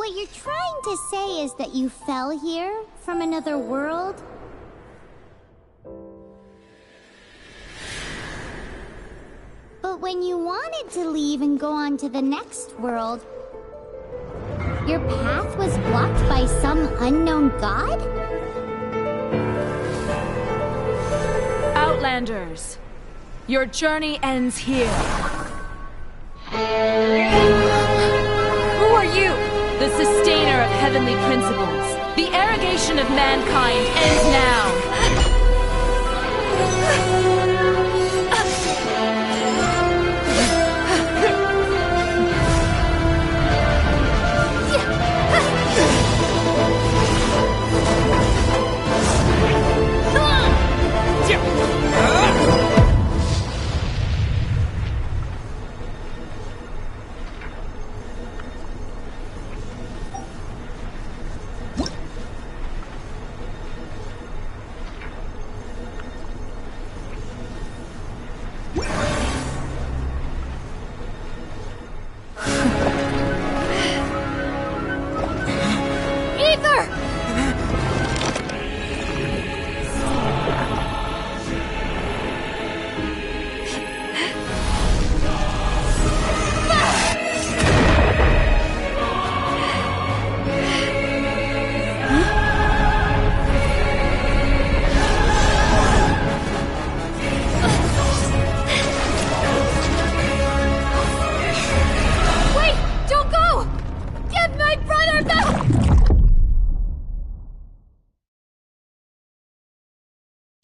what you're trying to say is that you fell here from another world? But when you wanted to leave and go on to the next world, your path was blocked by some unknown god? Outlanders, your journey ends here. Who are you? The sustainer of heavenly principles. The arrogation of mankind ends now.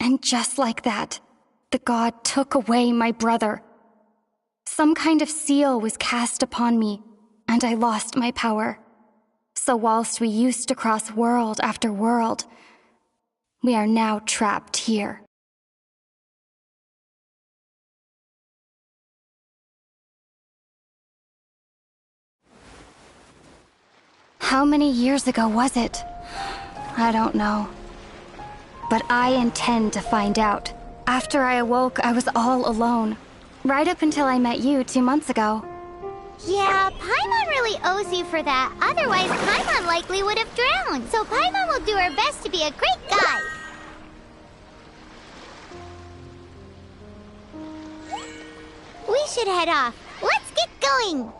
And just like that, the god took away my brother. Some kind of seal was cast upon me, and I lost my power. So whilst we used to cross world after world, we are now trapped here. How many years ago was it? I don't know. But I intend to find out. After I awoke, I was all alone. Right up until I met you 2 months ago. Yeah, Paimon really owes you for that. Otherwise, Paimon likely would have drowned. So Paimon will do her best to be a great guide. We should head off. Let's get going.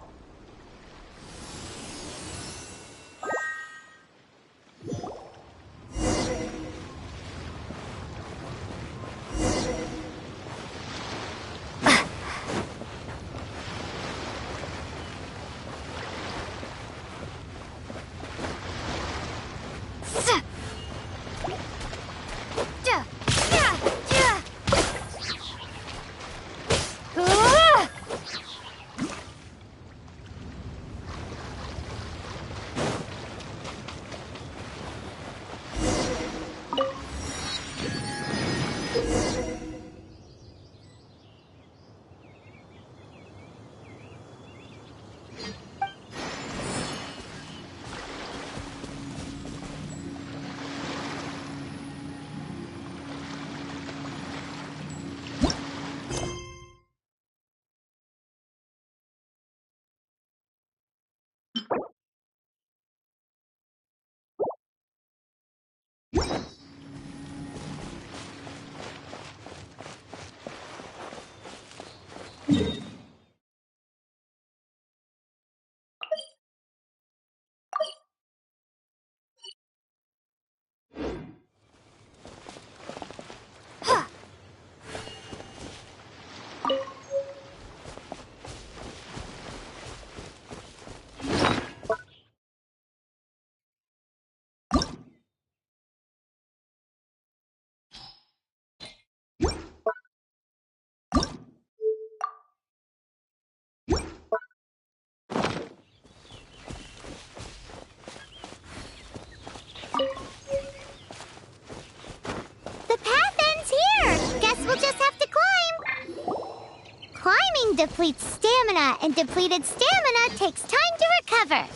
Depletes stamina, and depleted stamina takes time to recover.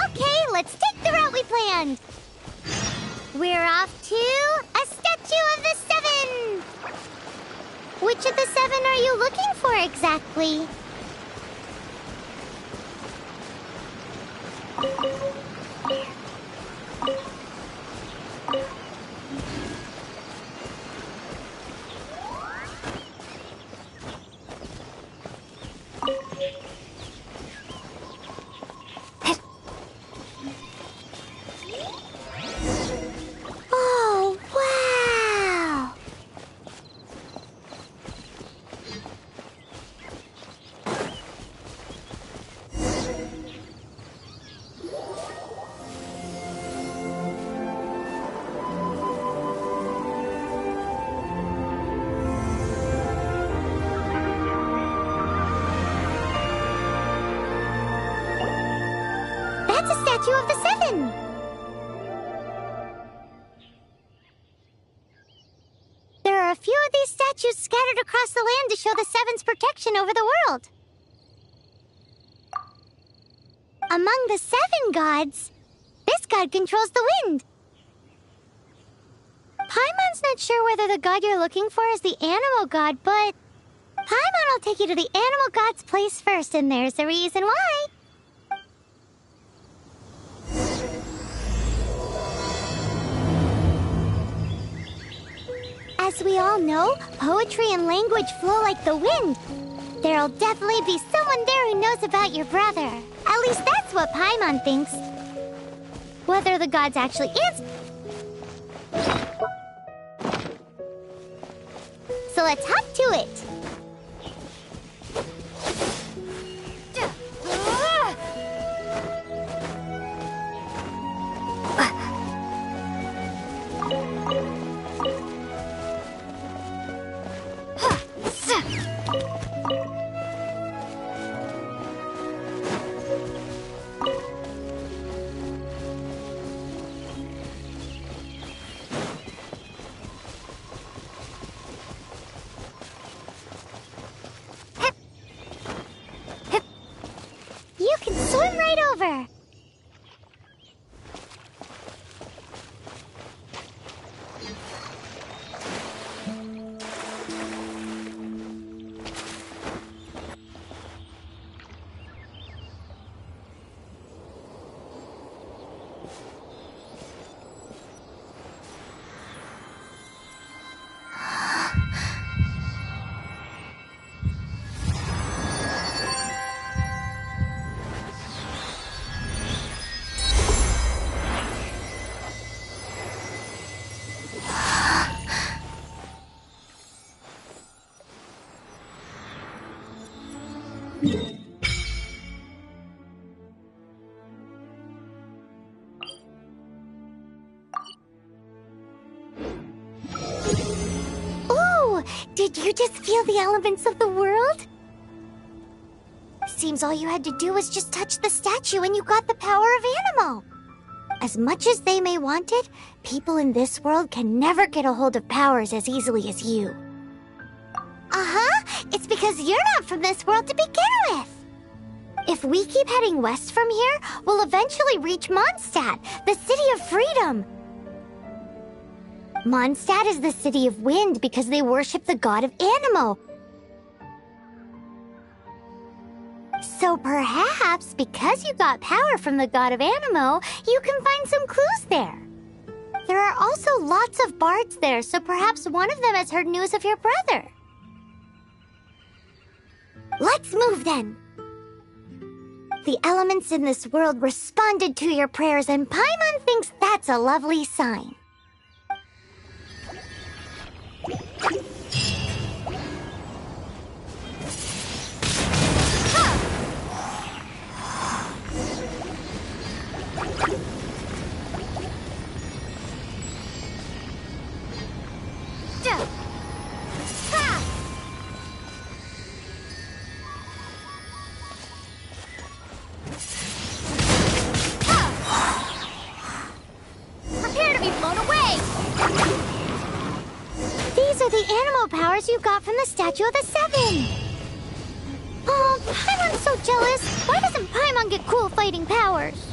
Okay, let's take the route we planned. We're off to a Statue of the Seven. Which of the 7 are you looking for exactly? That's a statue of the Seven! There are a few of these statues scattered across the land to show the Seven's protection over the world. Among the 7 gods, this god controls the wind. Paimon's not sure whether the god you're looking for is the animal god, but Paimon will take you to the animal god's place first, and there's the reason why. As we all know, poetry and language flow like the wind. There'll definitely be someone there who knows about your brother. At least that's what Paimon thinks. Whether the gods actually answer... So let's hop to it. You can swim right over. Ooh, did you just feel the elements of the world? Seems all you had to do was just touch the statue and you got the power of Animo. As much as they may want it, people in this world can never get a hold of powers as easily as you. Uh-huh, it's because you're not from this world to begin with. If we keep heading west from here, we'll eventually reach Mondstadt, the city of freedom. Mondstadt is the city of wind because they worship the god of Animo. So perhaps, because you got power from the god of Animo, you can find some clues there. There are also lots of bards there, so perhaps one of them has heard news of your brother. Let's move then. The elements in this world responded to your prayers, and Paimon thinks that's a lovely sign. Prepare to be blown away! These are the animal powers you got from the Statue of the Seven. Oh, Paimon's so jealous. Why doesn't Paimon get cool fighting powers?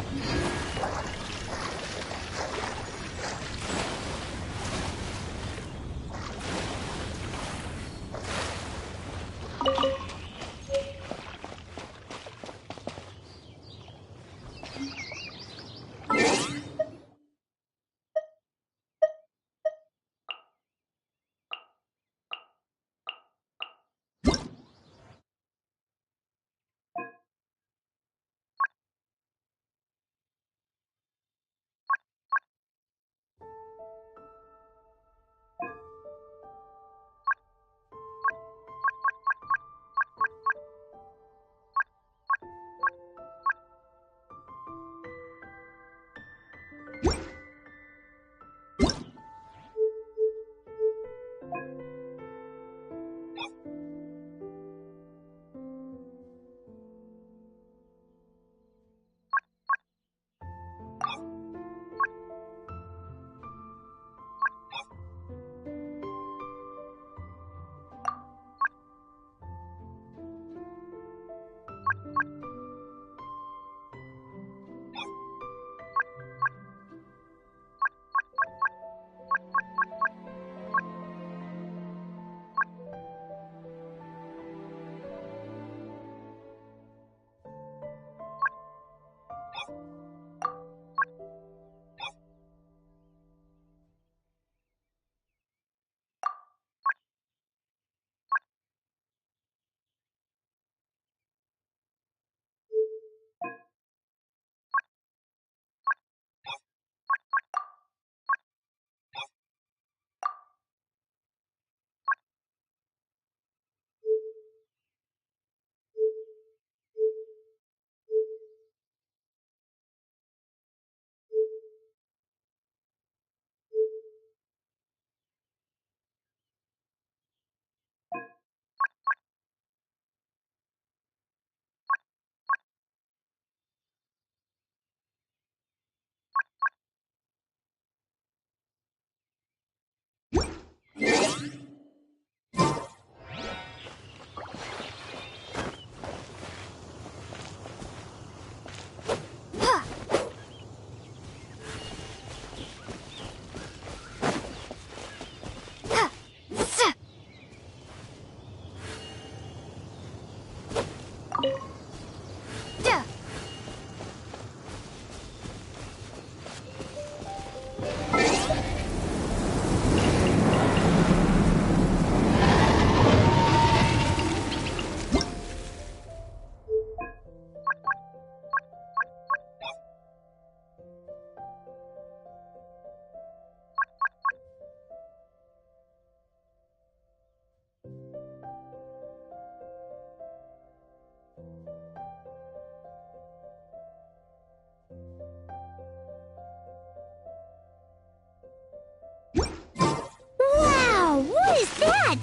What is that?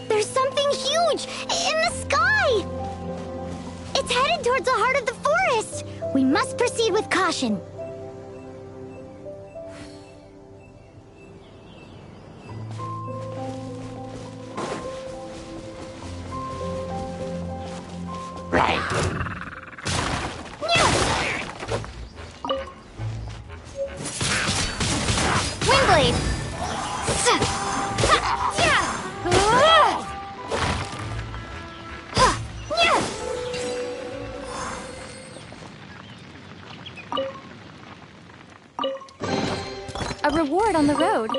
There's something huge in the sky! It's headed towards the heart of the forest! We must proceed with caution. Right. Windblade! A reward on the road.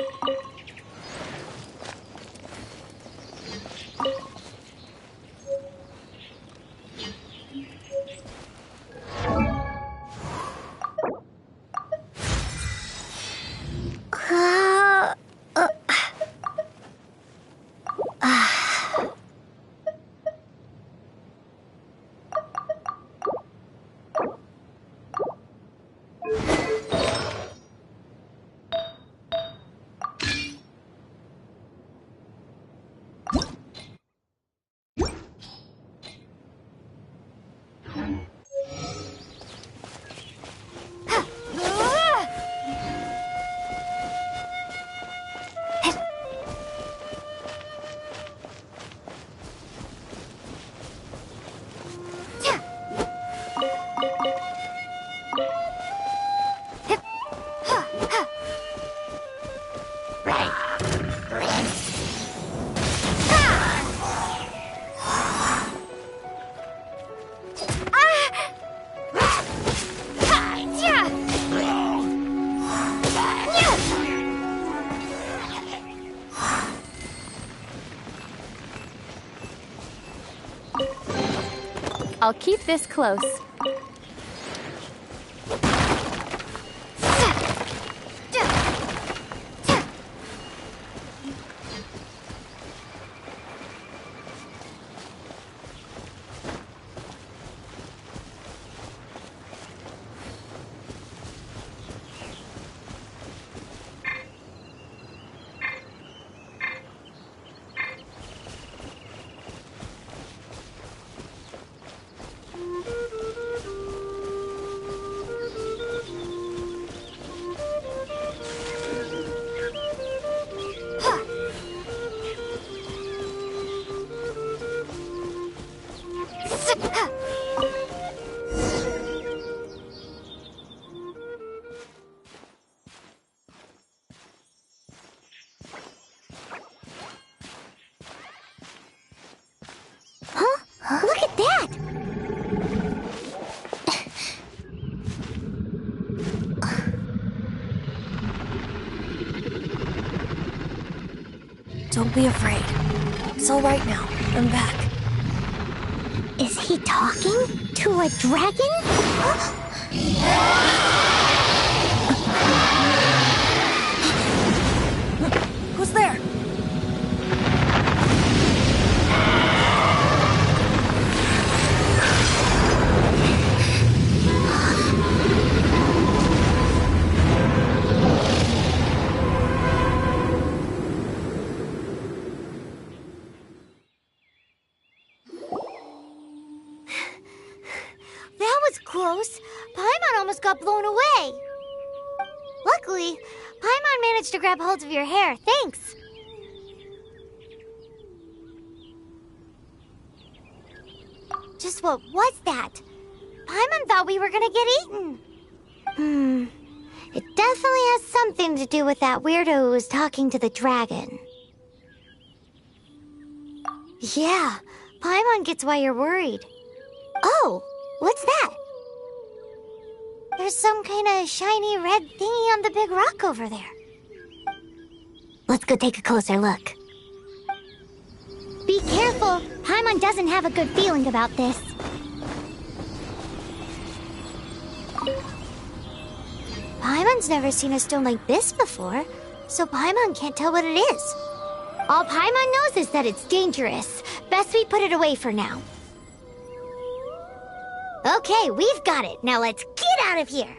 I'll keep this close. Look at that! Don't be afraid. It's all right now. I'm back. Is he talking to a dragon? Who's there? That was close. Paimon almost got blown away. Luckily, Paimon managed to grab hold of your hair. Thanks. Just what was that? Paimon thought we were gonna get eaten. It definitely has something to do with that weirdo who was talking to the dragon. Yeah, Paimon gets why you're worried. Oh, what's that? There's some kind of shiny red thingy on the big rock over there. Let's go take a closer look. Be careful. Paimon doesn't have a good feeling about this. Paimon's never seen a stone like this before, so Paimon can't tell what it is. All Paimon knows is that it's dangerous. Best we put it away for now. Okay, we've got it. Now let's get out of here.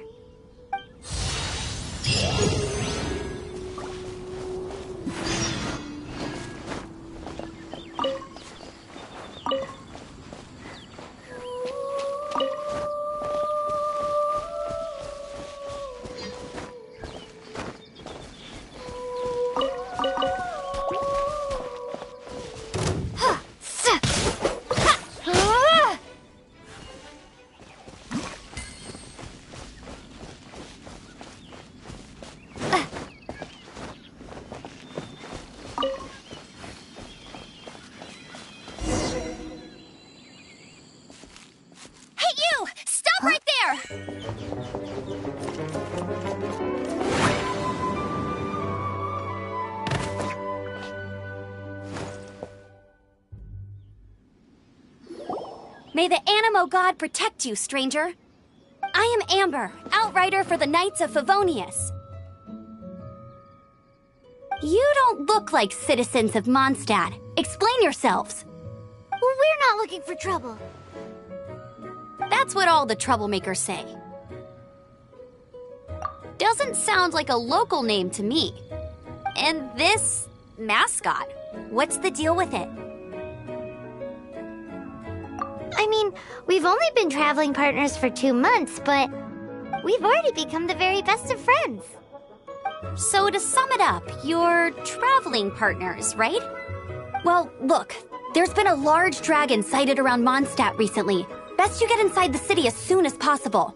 May the Animo God protect you, stranger. I am Amber, outrider for the Knights of Favonius. You don't look like citizens of Mondstadt. Explain yourselves. Well, we're not looking for trouble. That's what all the troublemakers say. Doesn't sound like a local name to me. And this mascot, what's the deal with it? I mean, we've only been traveling partners for 2 months, but we've already become the very best of friends. So to sum it up, you're traveling partners, right? Well, look, there's been a large dragon sighted around Mondstadt recently. Best you get inside the city as soon as possible.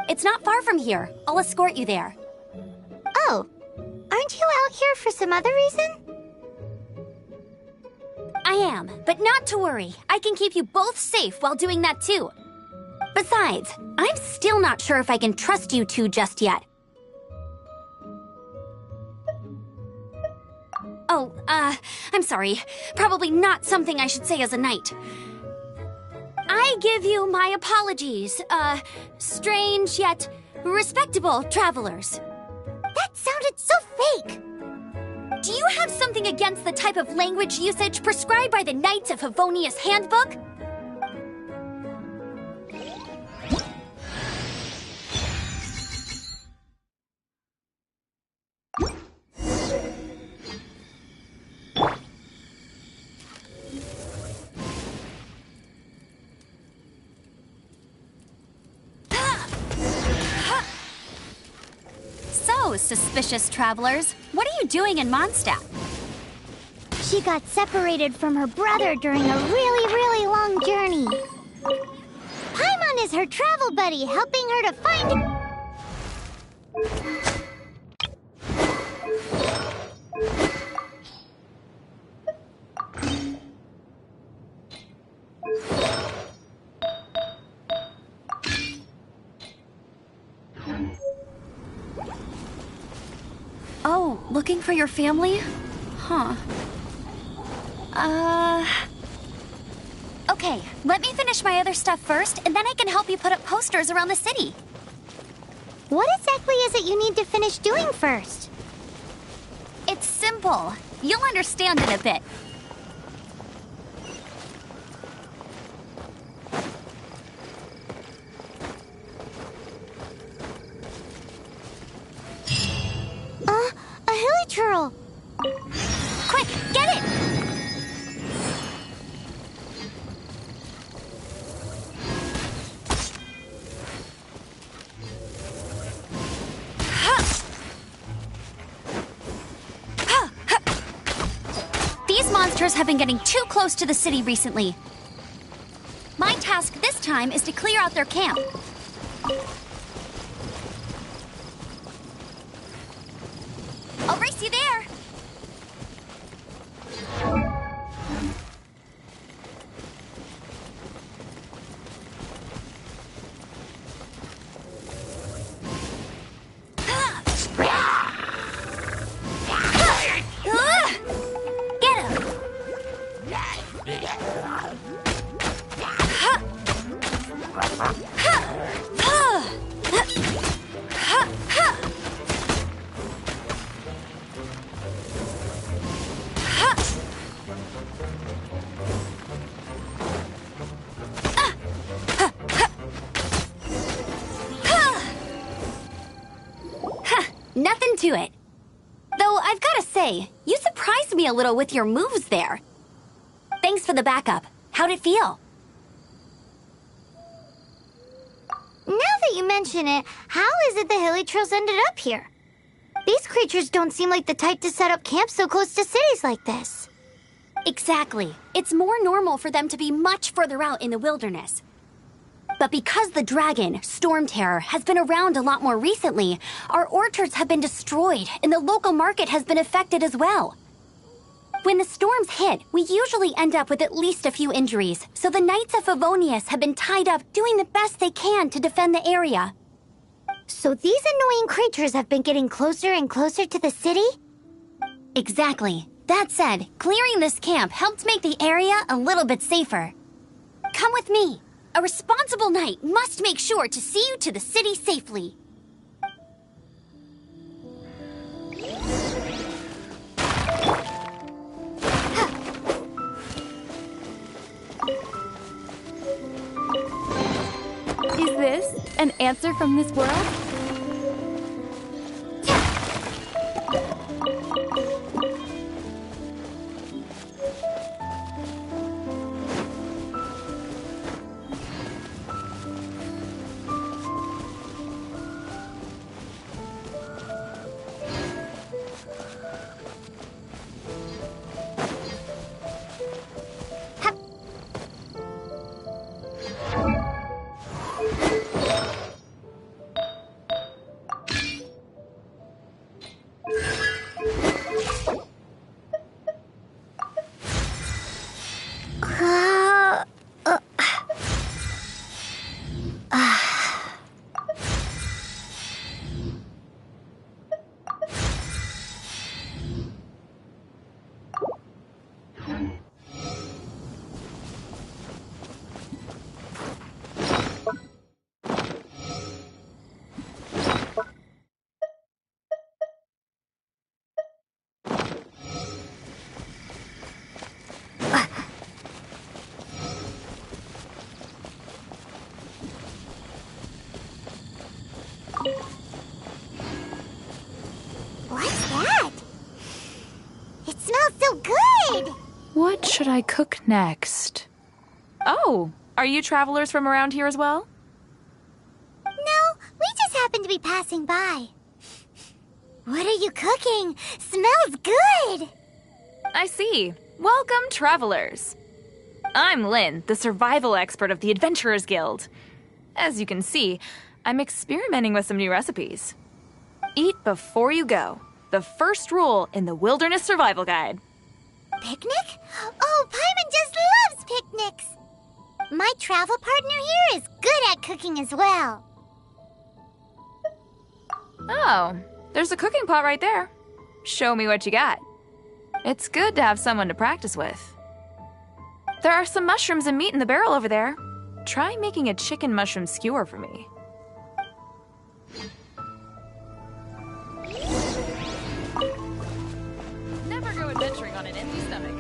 It's not far from here. I'll escort you there. Oh, aren't you out here for some other reason? I am, but not to worry. I can keep you both safe while doing that too. Besides, I'm still not sure if I can trust you two just yet. Oh, I'm sorry. Probably not something I should say as a knight. I give you my apologies, strange yet respectable travelers. That sounded so fake. Do you have something against the type of language usage prescribed by the Knights of Favonius Handbook? So, suspicious travelers, what are you doing in Mondstadt? She got separated from her brother during a really long journey. Paimon is her travel buddy, helping her to find... Oh, looking for your family? Huh. Okay, let me finish my other stuff first, and then I can help you put up posters around the city. What exactly is it you need to finish doing first? It's simple. You'll understand in a bit. A hilichurl. Quick, get it! These monsters have been getting too close to the city recently. My task this time is to clear out their camp. I'll race you there! Get him! Nothing to it. Though I've gotta say, you surprised me a little with your moves there. Thanks for the backup. How'd it feel? Now that you mention it, how is it the hilichurls ended up here? These creatures don't seem like the type to set up camp so close to cities like this. Exactly. It's more normal for them to be much further out in the wilderness. But because the dragon, Storm Terror, has been around a lot more recently, our orchards have been destroyed and the local market has been affected as well. When the storms hit, we usually end up with at least a few injuries, so the Knights of Favonius have been tied up doing the best they can to defend the area. So these annoying creatures have been getting closer and closer to the city? Exactly. That said, clearing this camp helped make the area a little bit safer. Come with me. A responsible knight must make sure to see you to the city safely. Is this an answer from this world? What's that? It smells so good! What should I cook next? Oh, are you travelers from around here as well? No, we just happen to be passing by. What are you cooking? Smells good! I see. Welcome, travelers. I'm Lynn, the survival expert of the Adventurers Guild. As you can see, I'm experimenting with some new recipes. Eat before you go. The first rule in the Wilderness Survival Guide. Picnic? Oh, Paimon just loves picnics! My travel partner here is good at cooking as well. Oh, there's a cooking pot right there. Show me what you got. It's good to have someone to practice with. There are some mushrooms and meat in the barrel over there. Try making a chicken mushroom skewer for me. Never go adventuring on an empty stomach.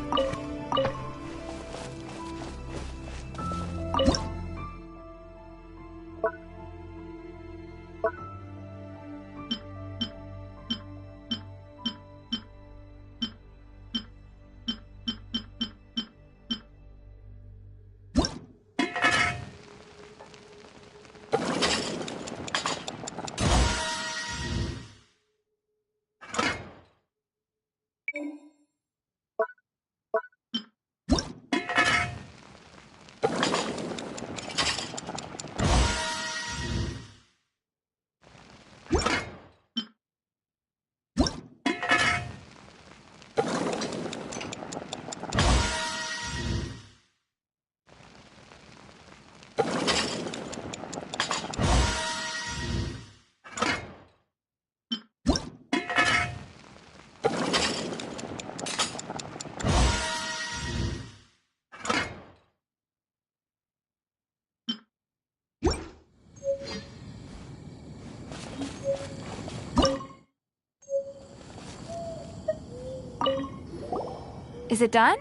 Is it done?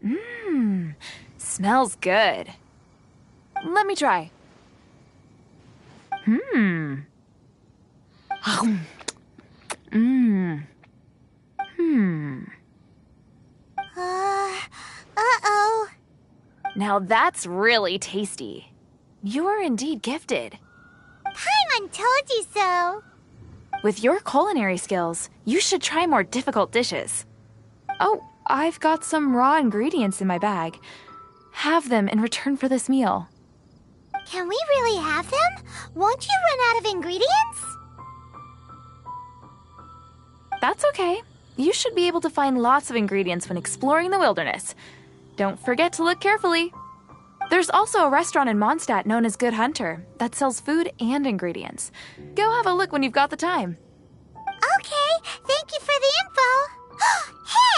Mmm, smells good. Let me try. Mmm. Mmm. Hmm. Uh-oh. Now that's really tasty. You're indeed gifted. Paimon told you so. With your culinary skills, you should try more difficult dishes. Oh, I've got some raw ingredients in my bag. Have them in return for this meal. Can we really have them? Won't you run out of ingredients? That's okay. You should be able to find lots of ingredients when exploring the wilderness. Don't forget to look carefully. There's also a restaurant in Mondstadt known as Good Hunter that sells food and ingredients. Go have a look when you've got the time. Okay, thank you for the info.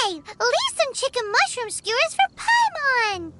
Hey, leave some chicken mushroom skewers for Paimon.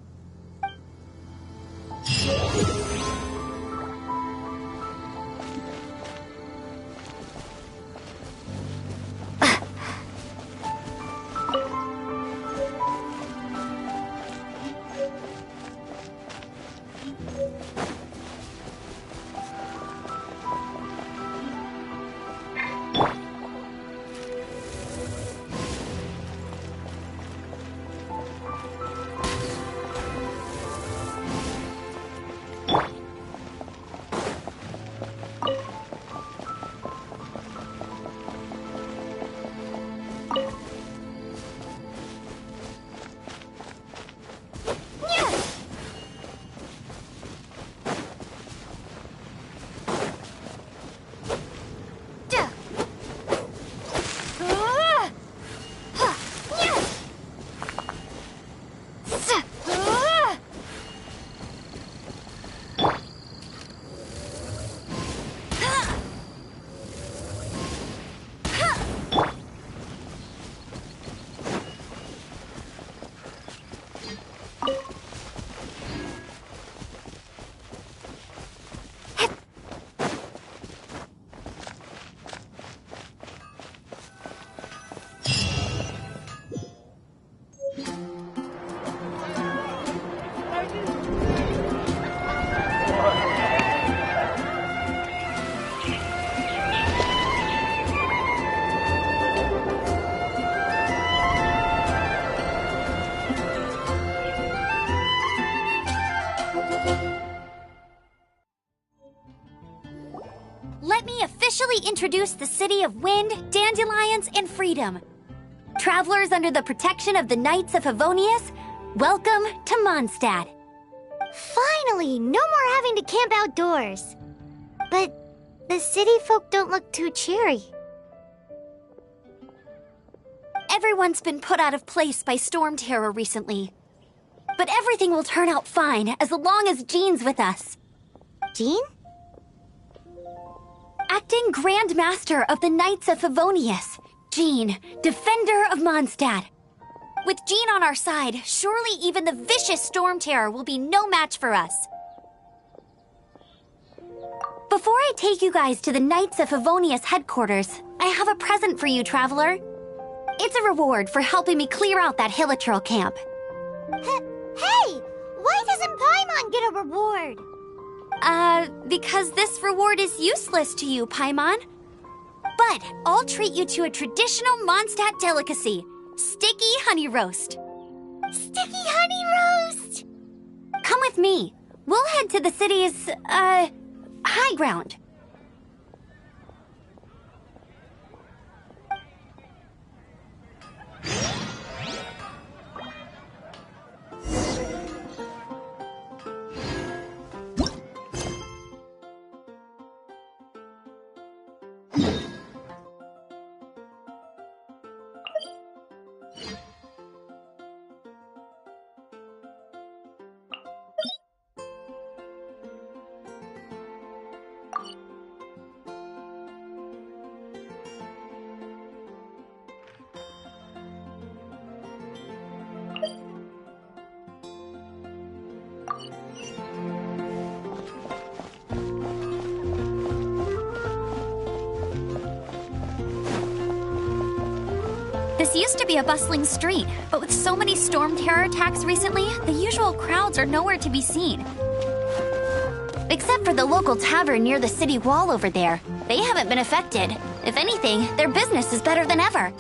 introduce the City of Wind, Dandelions, and Freedom. Travelers under the protection of the Knights of Favonius, welcome to Mondstadt. Finally, no more having to camp outdoors. But the city folk don't look too cheery. Everyone's been put out of place by storm terror recently. But everything will turn out fine as long as Jean's with us. Jean? Acting Grand Master of the Knights of Favonius, Jean, Defender of Mondstadt. With Jean on our side, surely even the vicious storm terror will be no match for us. Before I take you guys to the Knights of Favonius headquarters, I have a present for you, Traveler. It's a reward for helping me clear out that Hilitril camp. Hey! Why doesn't Paimon get a reward? Because this reward is useless to you, Paimon. But I'll treat you to a traditional Mondstadt delicacy, sticky honey roast. Sticky honey roast! Come with me. We'll head to the city's, high ground. This used to be a bustling street, but with so many storm terror attacks recently, the usual crowds are nowhere to be seen. Except for the local tavern near the city wall over there. They haven't been affected. If anything, their business is better than ever.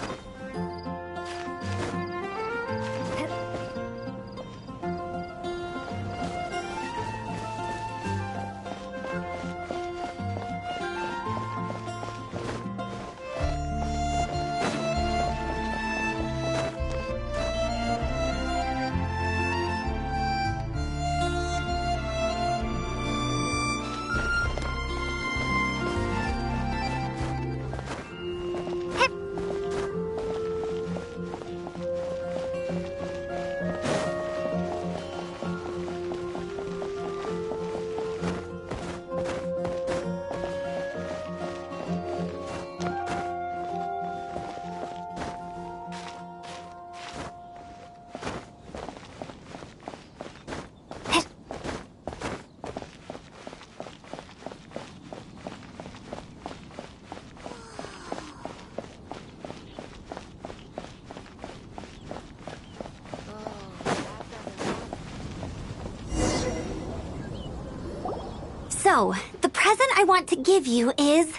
So, the present I want to give you is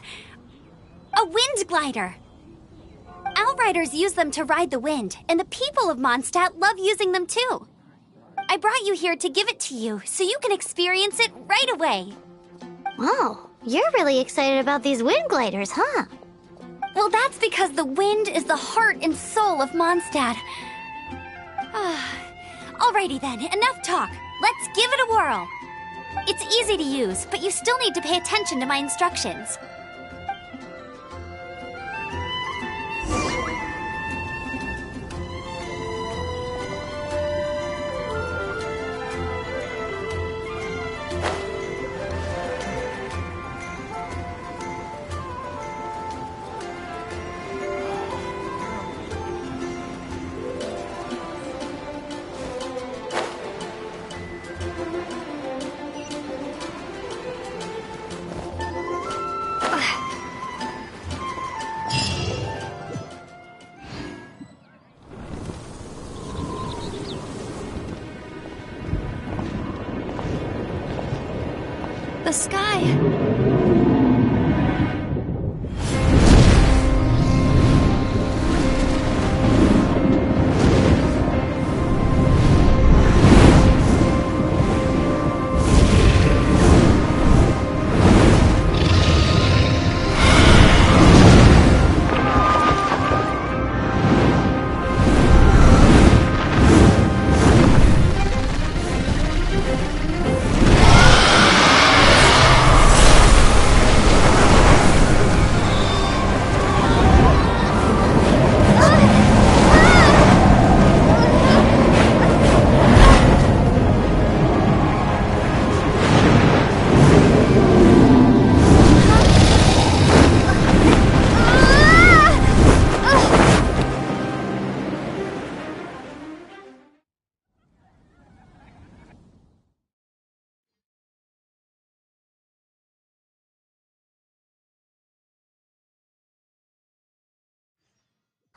a wind glider. Outriders use them to ride the wind, and the people of Mondstadt love using them too. I brought you here to give it to you, so you can experience it right away. Wow, you're really excited about these wind gliders, huh? Well, that's because the wind is the heart and soul of Mondstadt. Alrighty then, enough talk. Let's give it a whirl. It's easy to use, but you still need to pay attention to my instructions. The sky.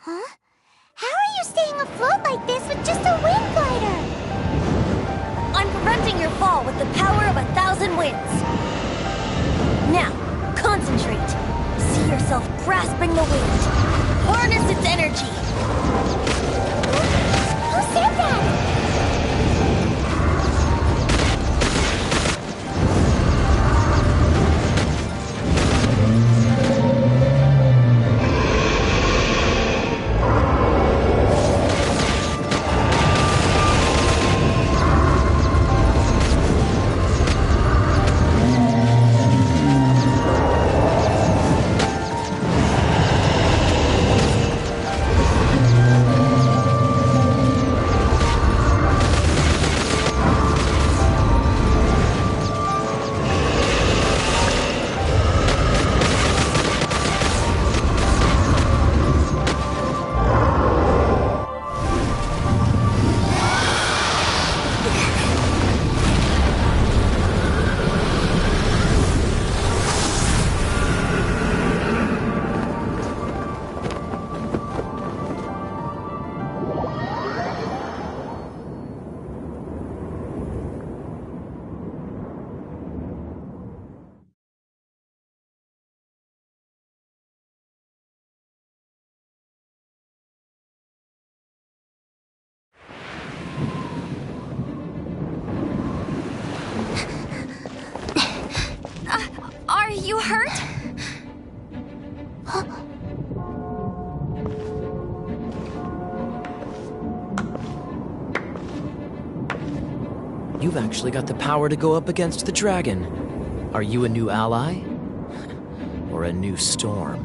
Huh? How are you staying afloat like this with just a wind glider? I'm preventing your fall with the power of 1,000 winds. Now, concentrate. See yourself grasping the wind. Harness its energy. Who said that? Are you hurt? You've actually got the power to go up against the dragon. Are you a new ally? Or a new storm?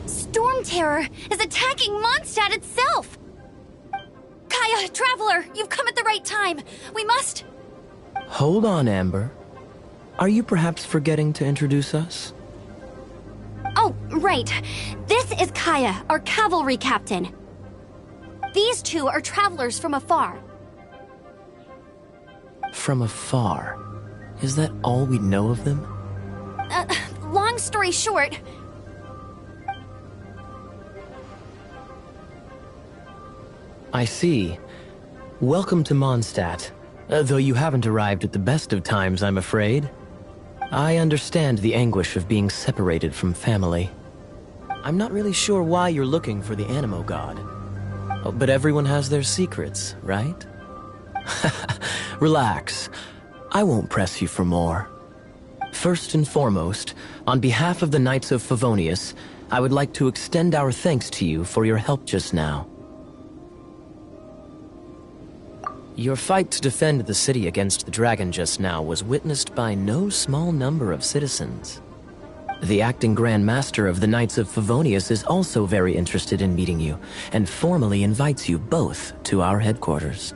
Storm Terror is attacking Mondstadt itself! Kaya, Traveler, you've come at the right time. We must... Hold on, Amber. Are you perhaps forgetting to introduce us? Oh, right. This is Kaya, our cavalry captain. These two are travelers from afar. From afar? Is that all we know of them? Long story short... I see. Welcome to Mondstadt. Though you haven't arrived at the best of times, I'm afraid. I understand the anguish of being separated from family. I'm not really sure why you're looking for the Animo God. Oh, but everyone has their secrets, right? Relax. I won't press you for more. First and foremost, on behalf of the Knights of Favonius, I would like to extend our thanks to you for your help just now. Your fight to defend the city against the dragon just now was witnessed by no small number of citizens. The acting Grand Master of the Knights of Favonius is also very interested in meeting you, and formally invites you both to our headquarters.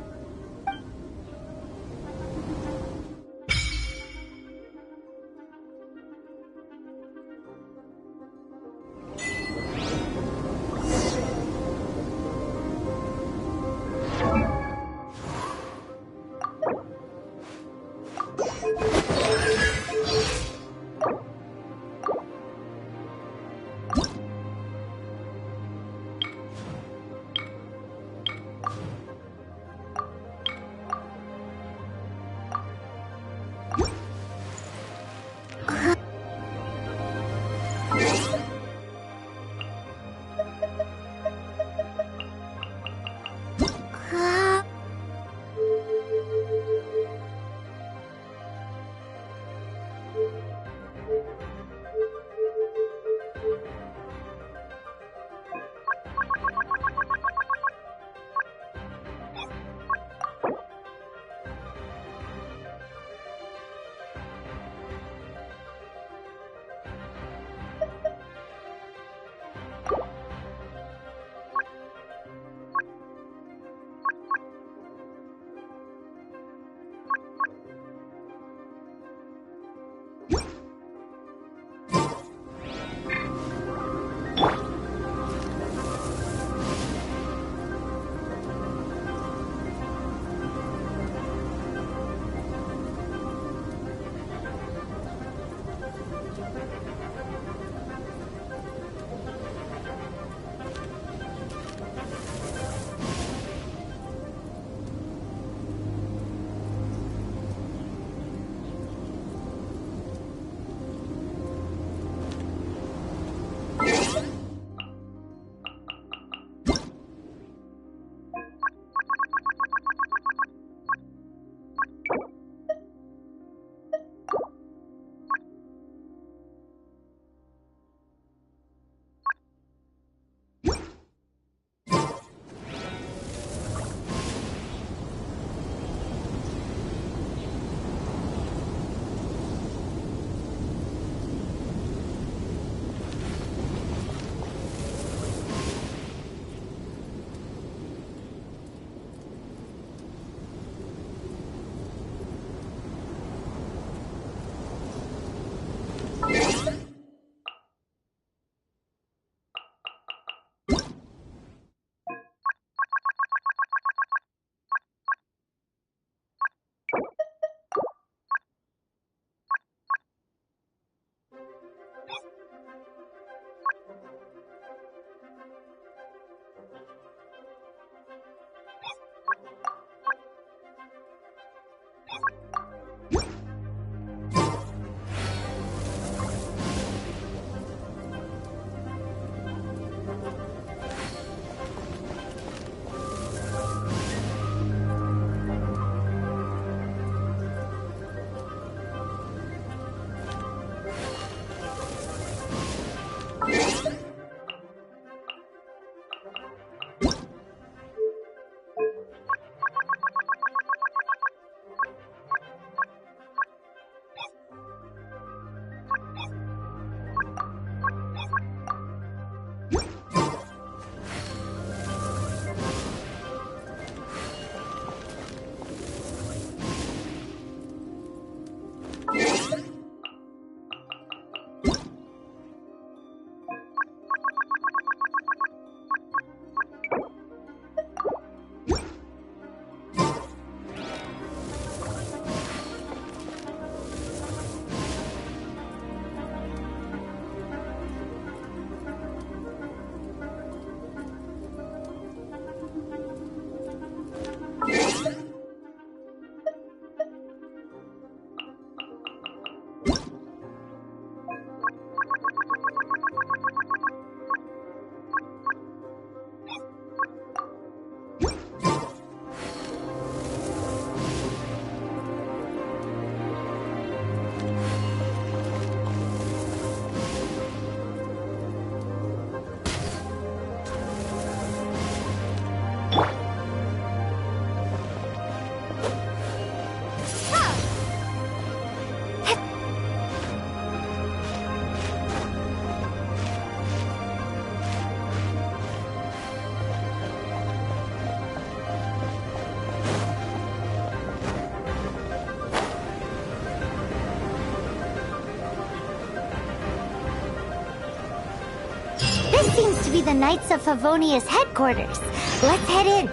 seems to be the Knights of Favonius headquarters. Let's head in.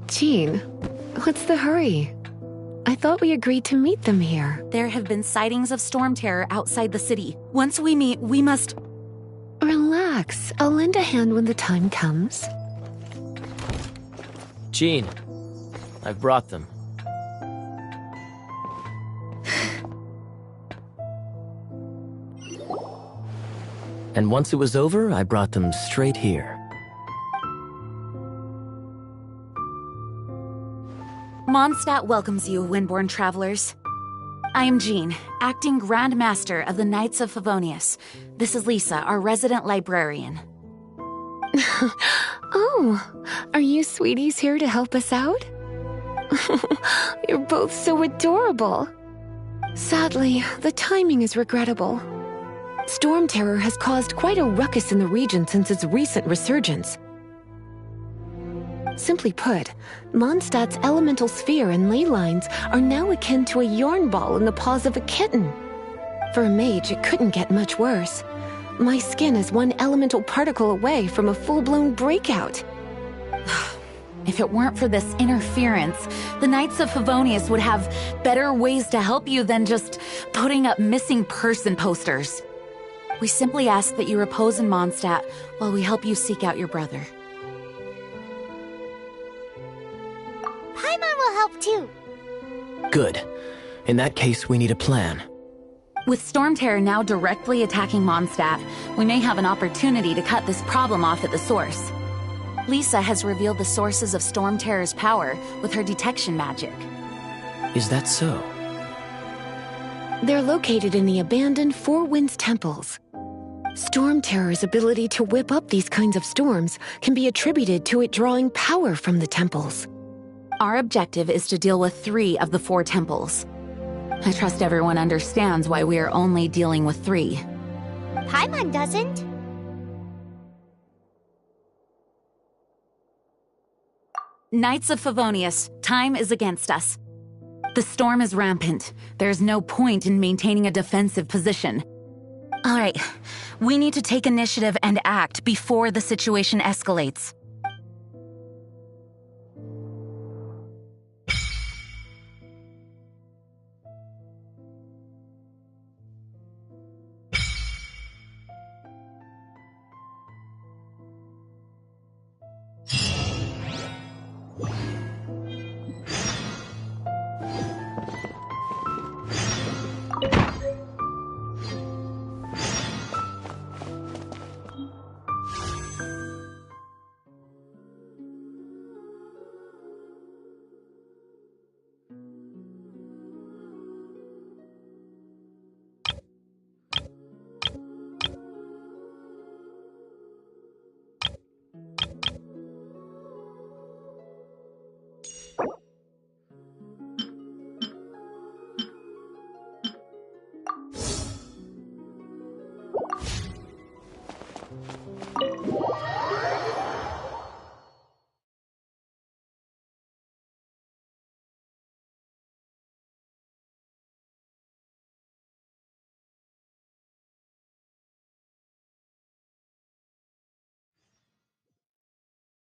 Jean, what's the hurry? I thought we agreed to meet them here. There have been sightings of storm terror outside the city. Once we meet, we must... Relax. I'll lend a hand when the time comes. Jean, I've brought them. And once it was over, I brought them straight here. Mondstadt welcomes you, Windborn travelers. I am Jean, acting Grand Master of the Knights of Favonius. This is Lisa, our resident librarian. Oh, are you sweeties here to help us out? You're both so adorable. Sadly, the timing is regrettable. Storm terror has caused quite a ruckus in the region since its recent resurgence. Simply put, Mondstadt's elemental sphere and ley lines are now akin to a yarn ball in the paws of a kitten. For a mage, it couldn't get much worse. My skin is one elemental particle away from a full-blown breakout. If it weren't for this interference, the Knights of Favonius would have better ways to help you than just putting up missing person posters. We simply ask that you repose in Mondstadt while we help you seek out your brother. Paimon will help too. Good. In that case, we need a plan. With Storm Terror now directly attacking Mondstadt, we may have an opportunity to cut this problem off at the source. Lisa has revealed the sources of Storm Terror's power with her detection magic. Is that so? They're located in the abandoned Four Winds temples. Storm Terror's ability to whip up these kinds of storms can be attributed to it drawing power from the temples. Our objective is to deal with 3 of the 4 temples. I trust everyone understands why we are only dealing with 3. Paimon doesn't. Knights of Favonius, time is against us. The storm is rampant. There's no point in maintaining a defensive position. All right, we need to take initiative and act before the situation escalates.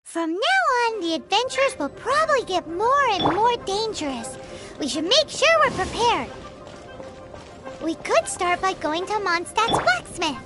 From now on, the adventures will probably get more and more dangerous. We should make sure we're prepared. We could start by going to Mondstadt's blacksmith.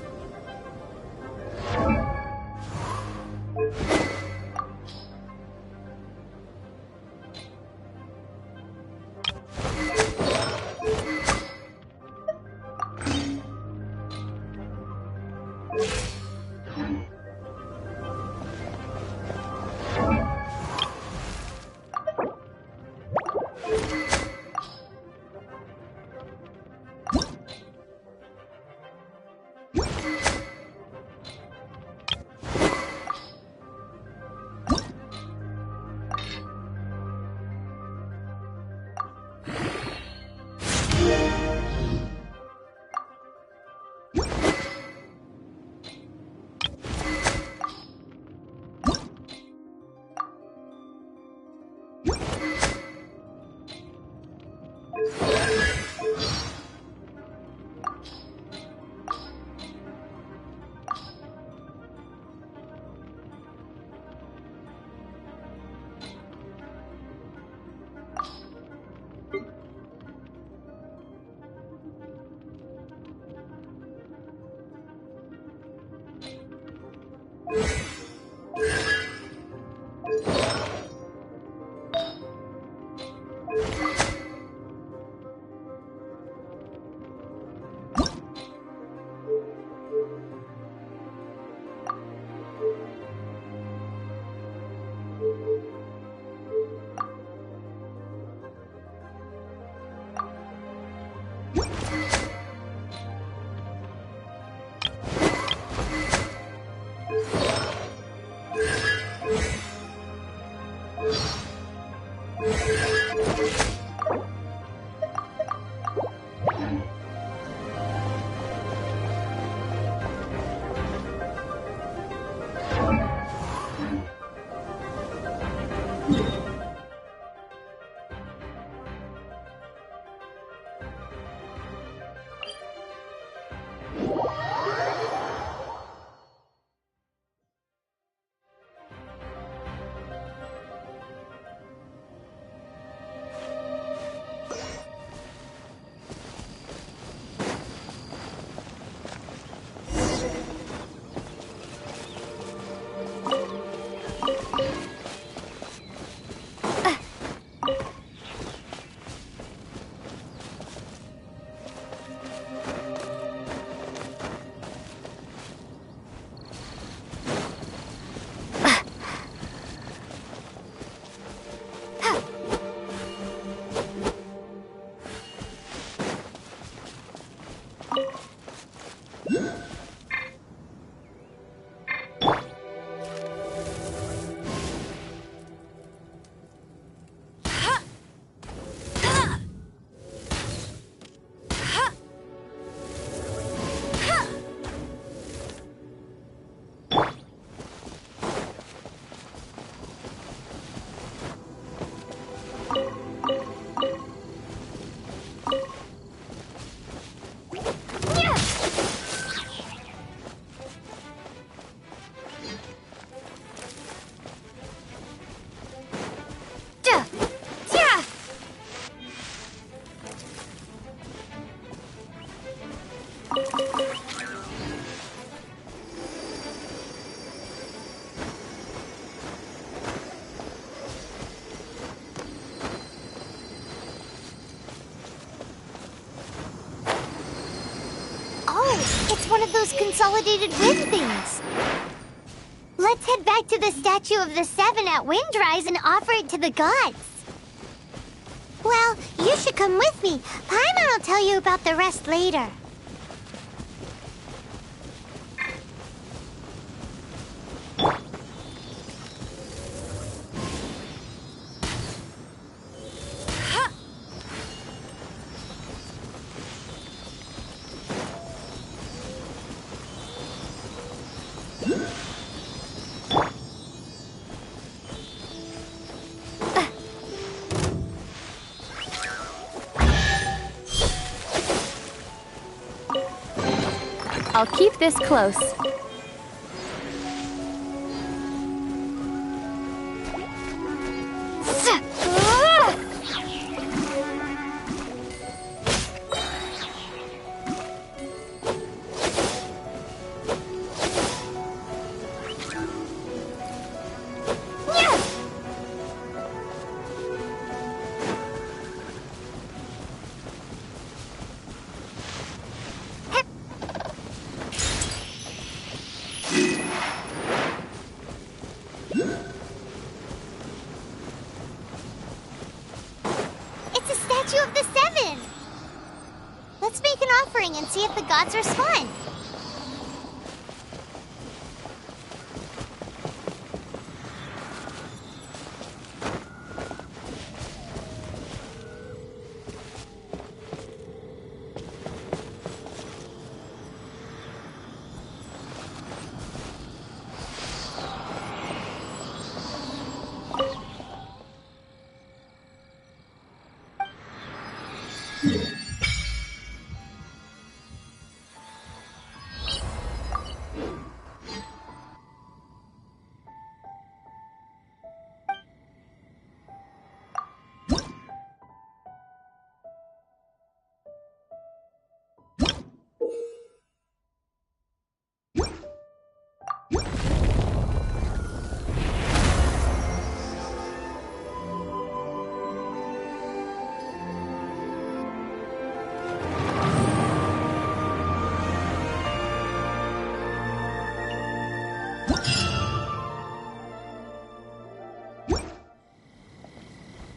It's one of those consolidated wind things. Let's head back to the statue of the Seven at Windrise and offer it to the gods. Well, you should come with me. Paimon will tell you about the rest later. I'll keep this close. Of the Seven! Let's make an offering and see if the gods respond.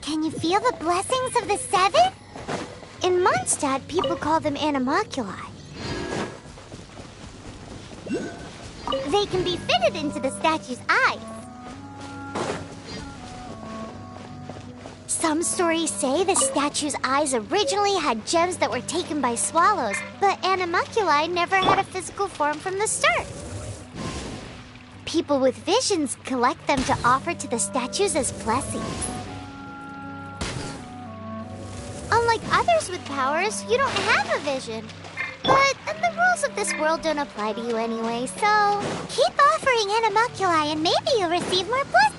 Can you feel the blessings of the Seven? In Mondstadt, people call them animalculi. They can be fitted into the statue's eyes. Some stories say the statue's eyes originally had gems that were taken by swallows, but animalculi never had a physical form from the start. people with visions collect them to offer to the statues as blessings. Unlike others with powers, you don't have a vision. But the rules of this world don't apply to you anyway, so keep offering animalculi and maybe you'll receive more blessings.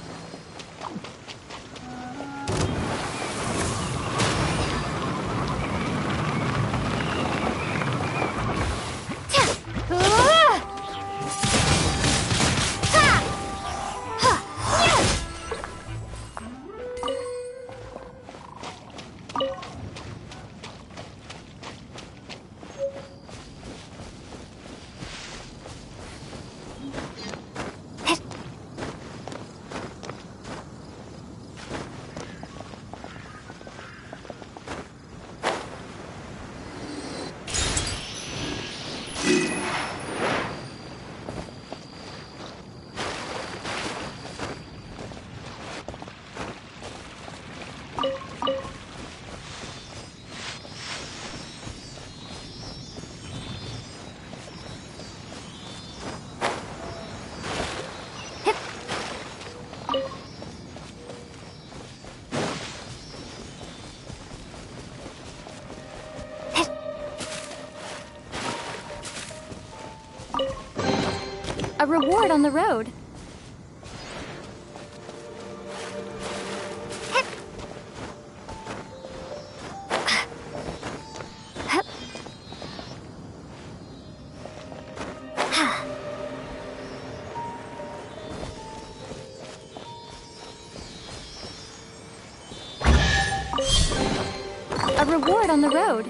A reward on the road. A reward on the road.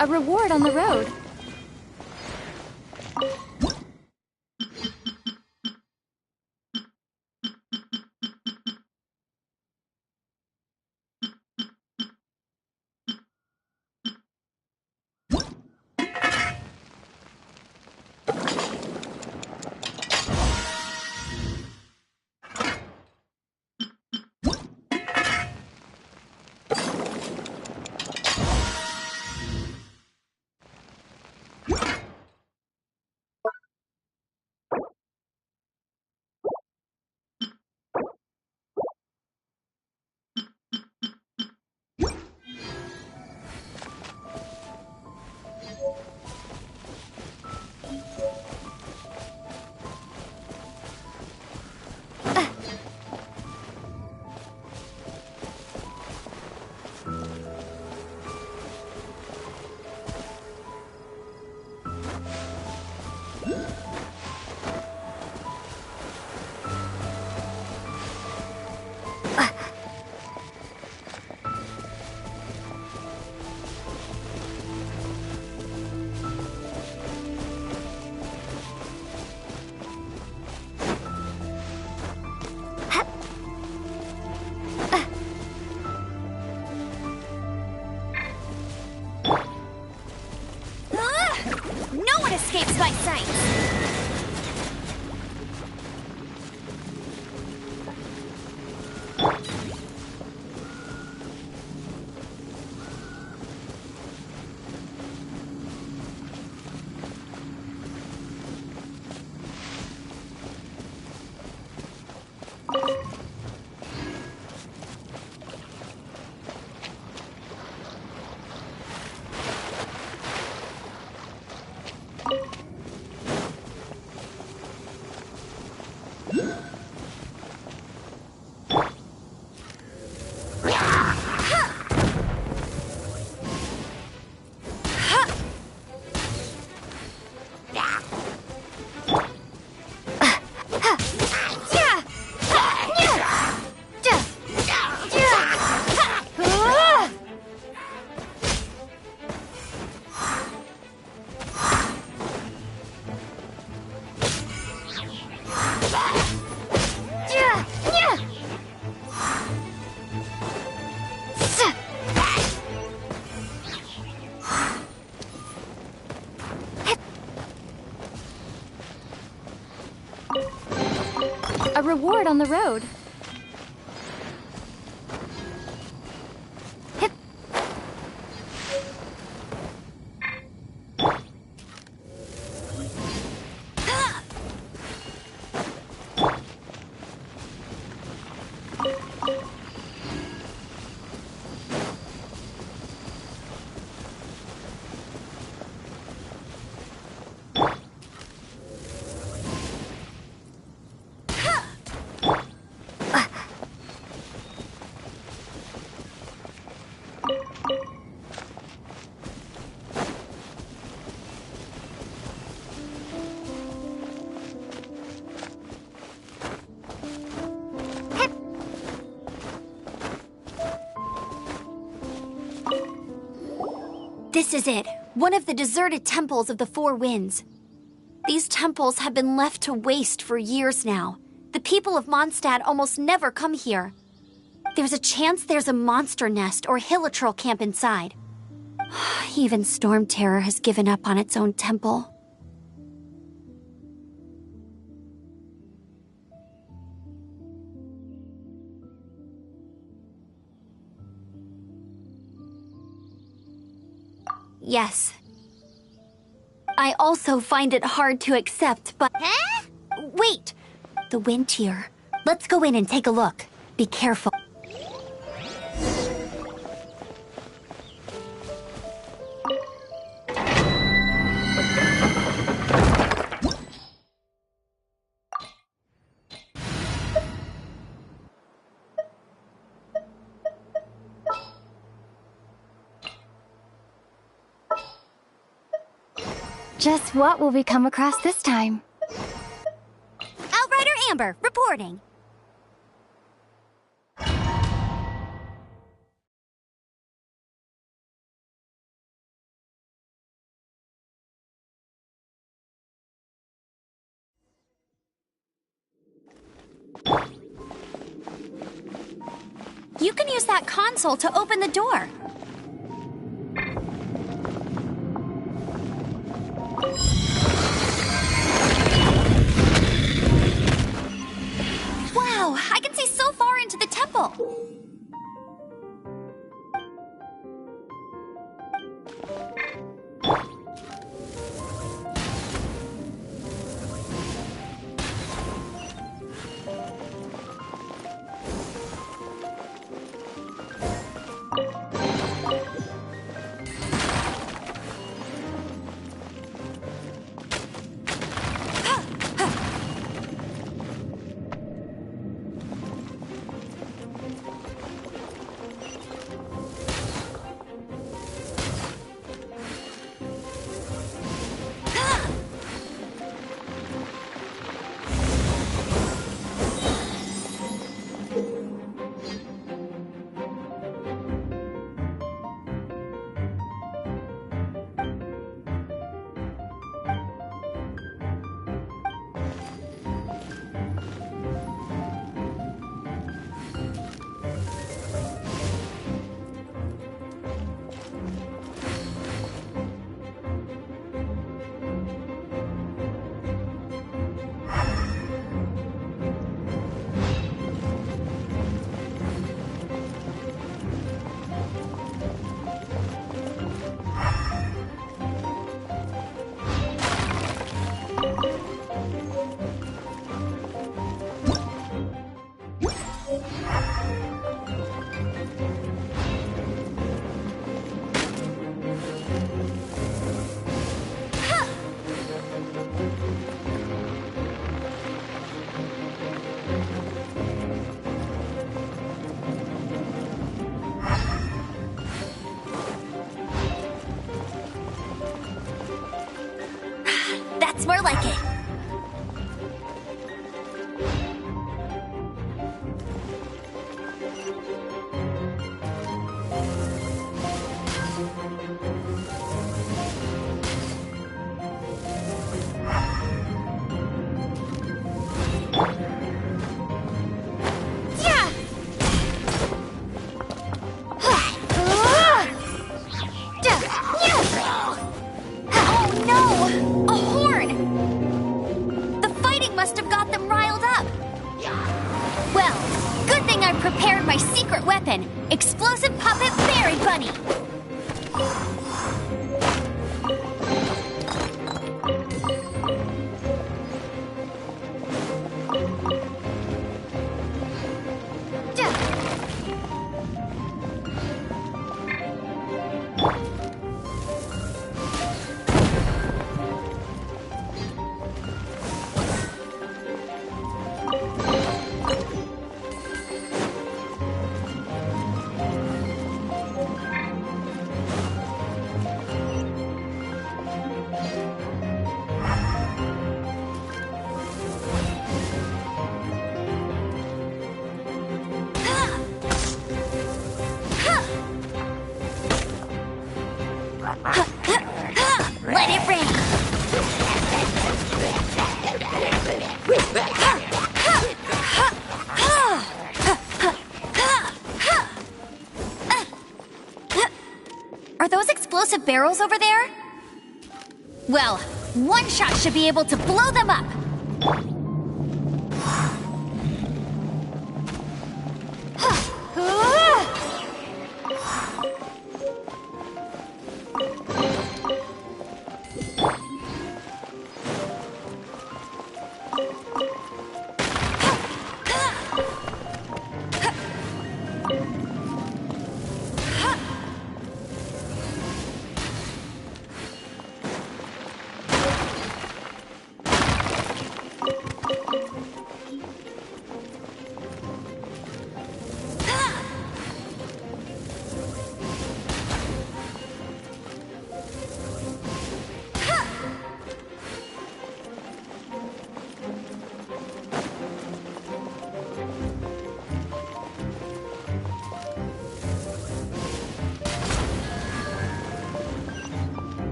A reward on the road. my sights. A reward on the road. This is it, one of the deserted temples of the Four Winds. These temples have been left to waste for years now. The people of Mondstadt almost never come here. There's a chance there's a monster nest or hilitrol camp inside. Even Storm Terror has given up on its own temple. Yes. I also find it hard to accept, but... Huh? Wait! The wind here. Let's go in and take a look. Be careful. Just what will we come across this time? Outrider Amber, reporting. You can use that console to open the door. Wow, I can see so far into the temple. That's more like it. Explosive puppet fairy bunny! Let it rain! Are those explosive barrels over there? Well, one shot should be able to blow them up!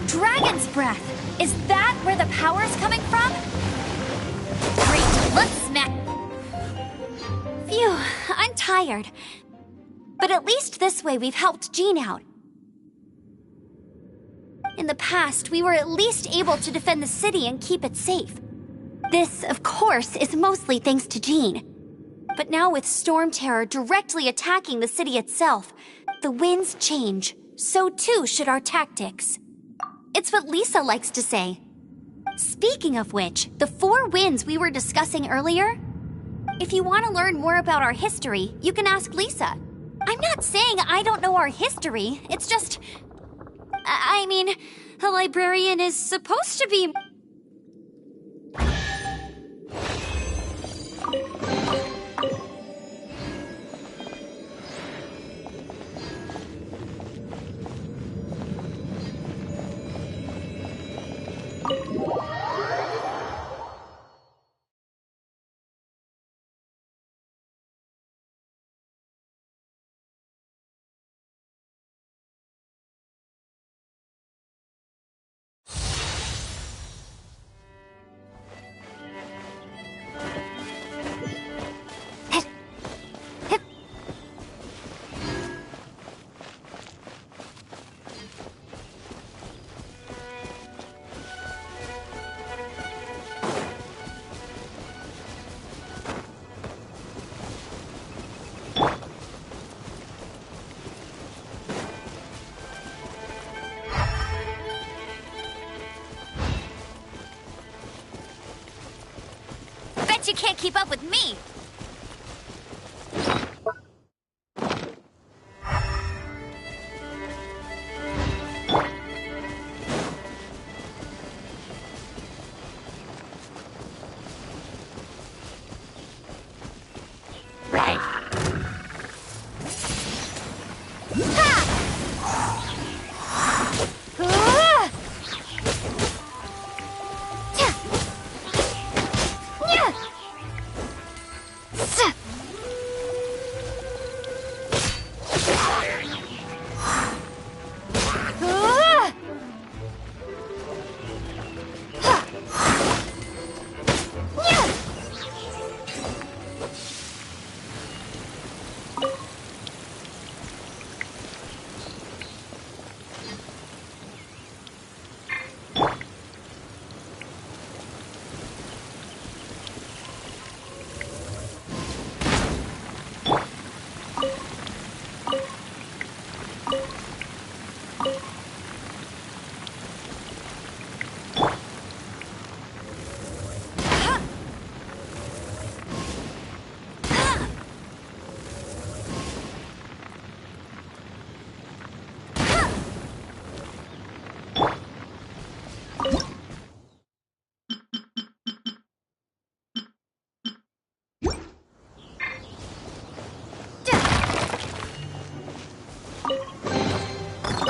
Dragon's breath! Is that where the power's coming from? Great, let's smack... Phew, I'm tired. But at least this way we've helped Jean out. In the past, we were at least able to defend the city and keep it safe. This, of course, is mostly thanks to Jean. But now with Storm Terror directly attacking the city itself, the winds change. So too should our tactics. It's what Lisa likes to say. Speaking of which, the 4 winds we were discussing earlier? If you want to learn more about our history, you can ask Lisa. I'm not saying I don't know our history, it's just... I mean, a librarian is supposed to be... You can't keep up with me!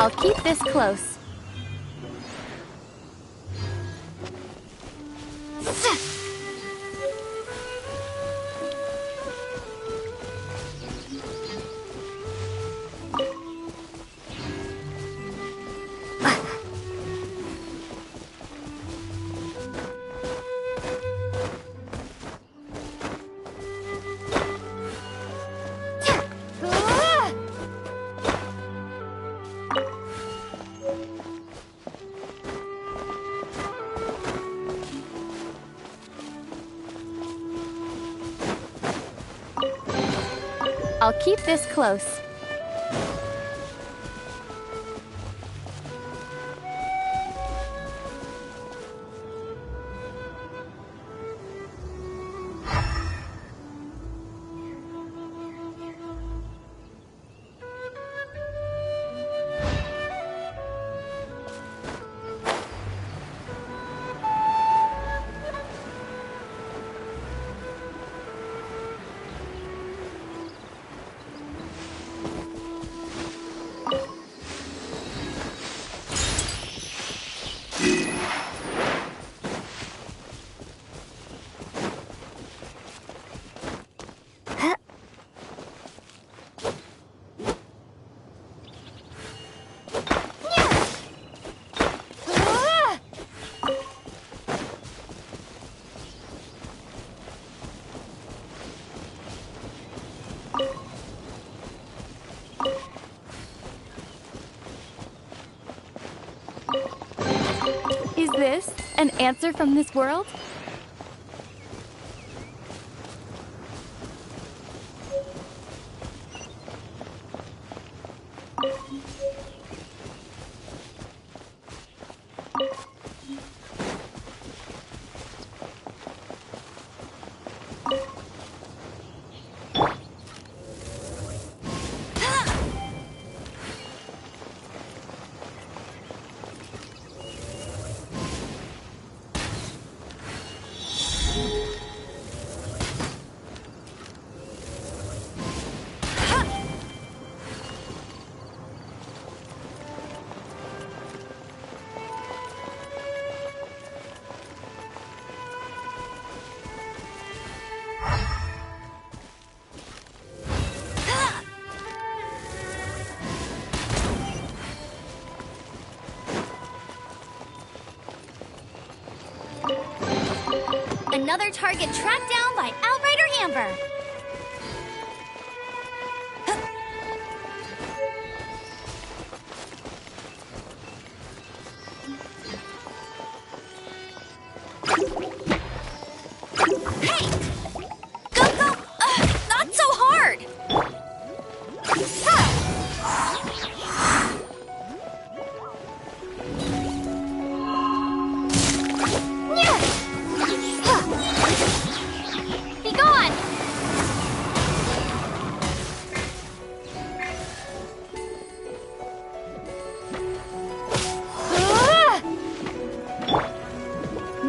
I'll keep this close. I'll keep this close. Is this an answer from this world? Another target tracked down by Outrider Amber. Hey! Go, go! Not so hard! Be gone!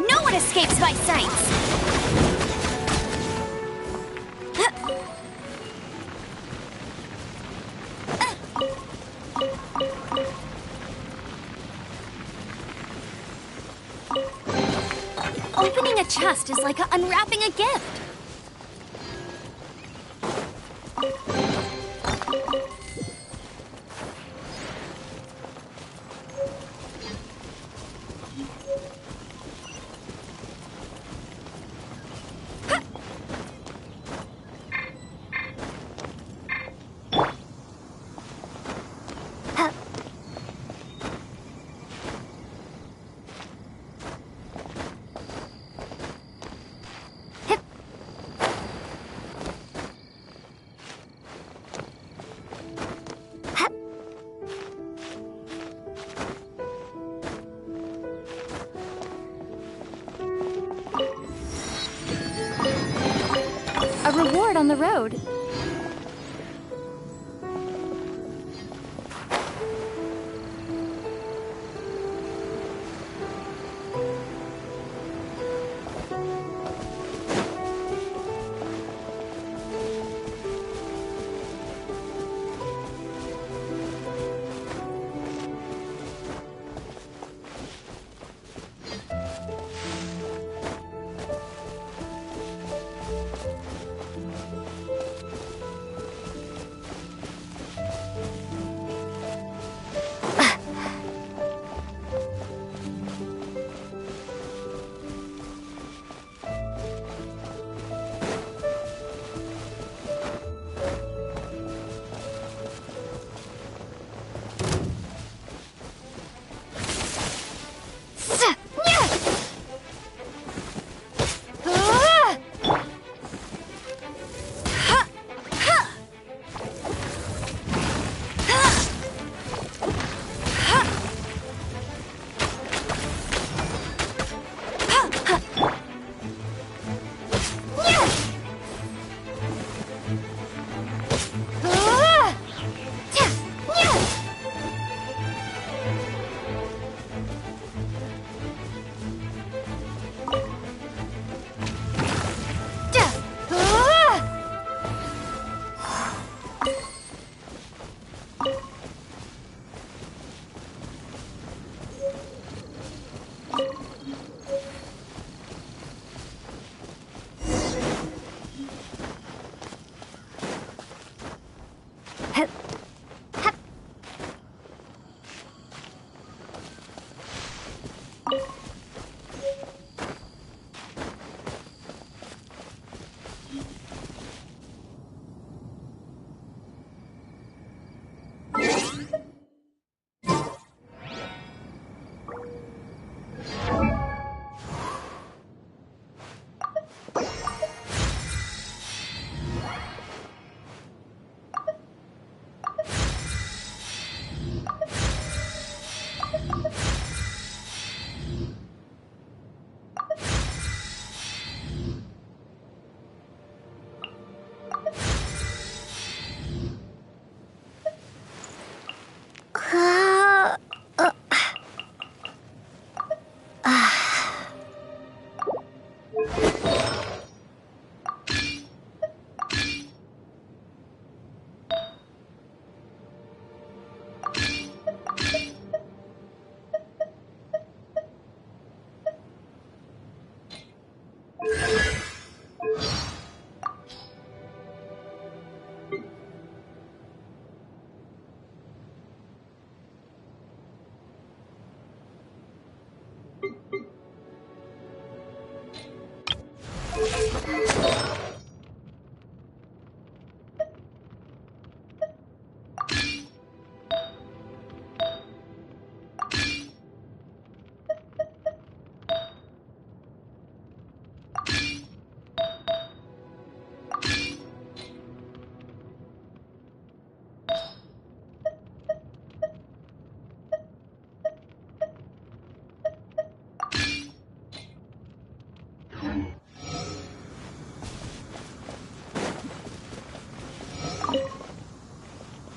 No one escapes my sights! Opening a chest is like unwrapping a gift. A reward on the road.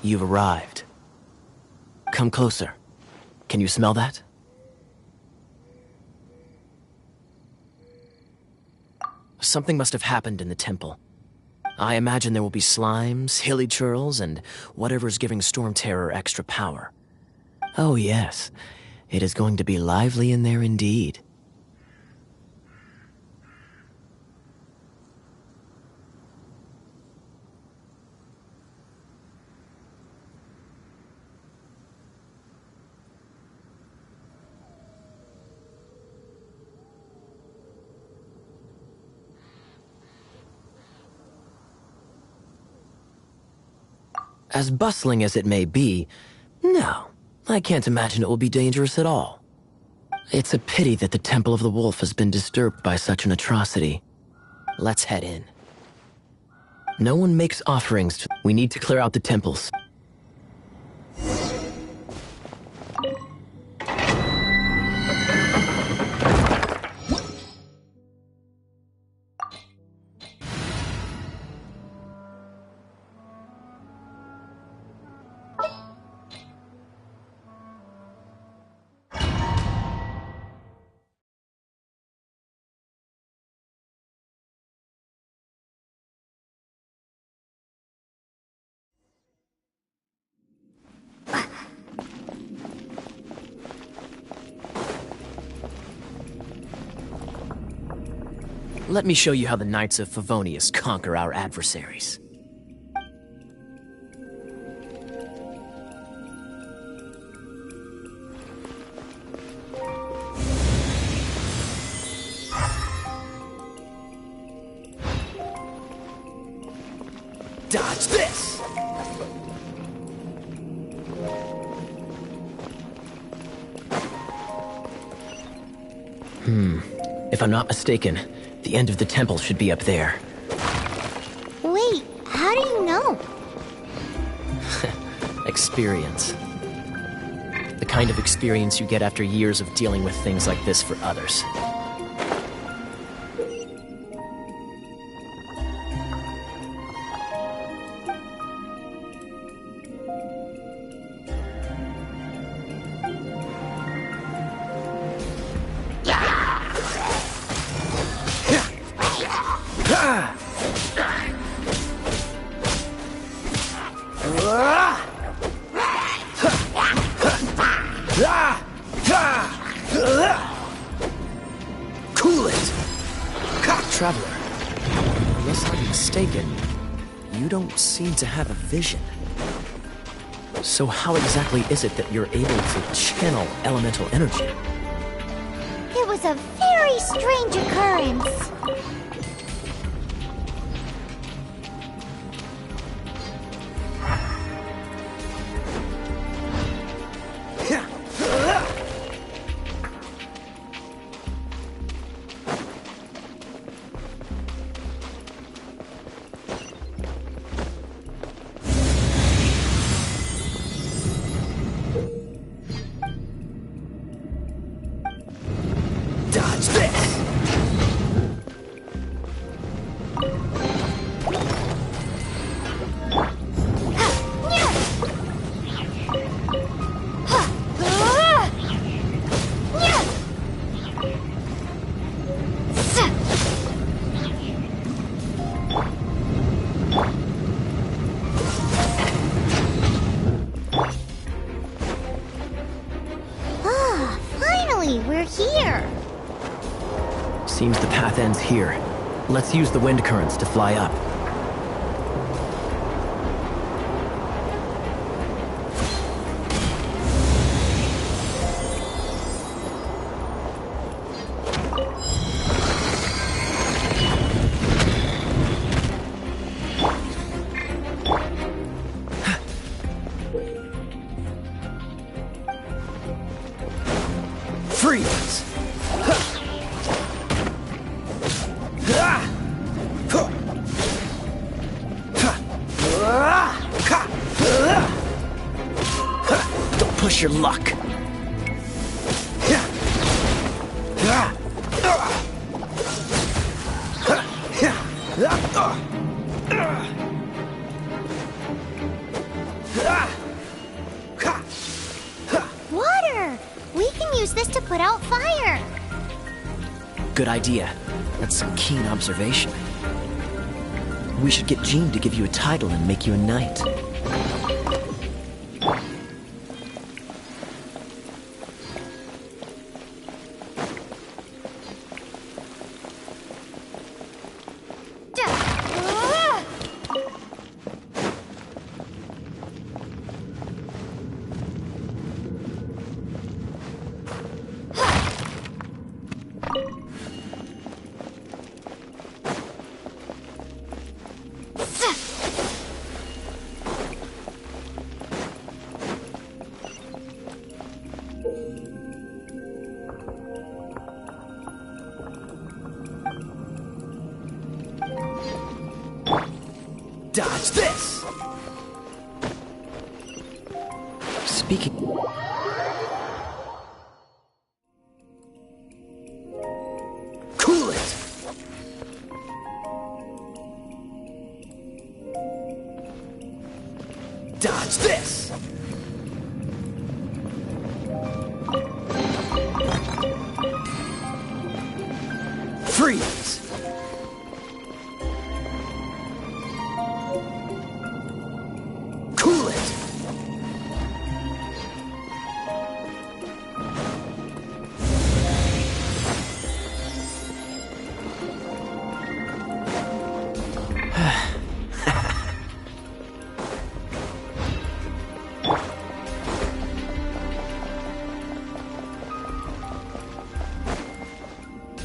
You've arrived. Come closer. Can you smell that? Something must have happened in the temple. I imagine there will be slimes, hilly churls, and whatever's giving Storm Terror extra power. Oh yes, it is going to be lively in there indeed. As bustling as it may be, no, I can't imagine it will be dangerous at all. It's a pity that the Temple of the Wolf has been disturbed by such an atrocity. Let's head in. No one makes offerings. We need to clear out the temples. Let me show you how the Knights of Favonius conquer our adversaries. Dodge this! If I'm not mistaken, the end of the temple should be up there. Wait, how do you know? Experience. The kind of experience you get after years of dealing with things like this for others. Cool it! Traveler, unless I'm mistaken, you don't seem to have a vision. So how exactly is it that you're able to channel elemental energy? It was a very strange occurrence. Dodge this! Ah, finally, we're here. Seems the path ends here. Let's use the wind currents to fly up. Freeze! Don't push your luck. We can use this to put out fire. Good idea. That's some keen observation. We should get Jean to give you a title and make you a knight. Dodge this! Speaking... Cool it! Dodge this! Freeze! Cool it!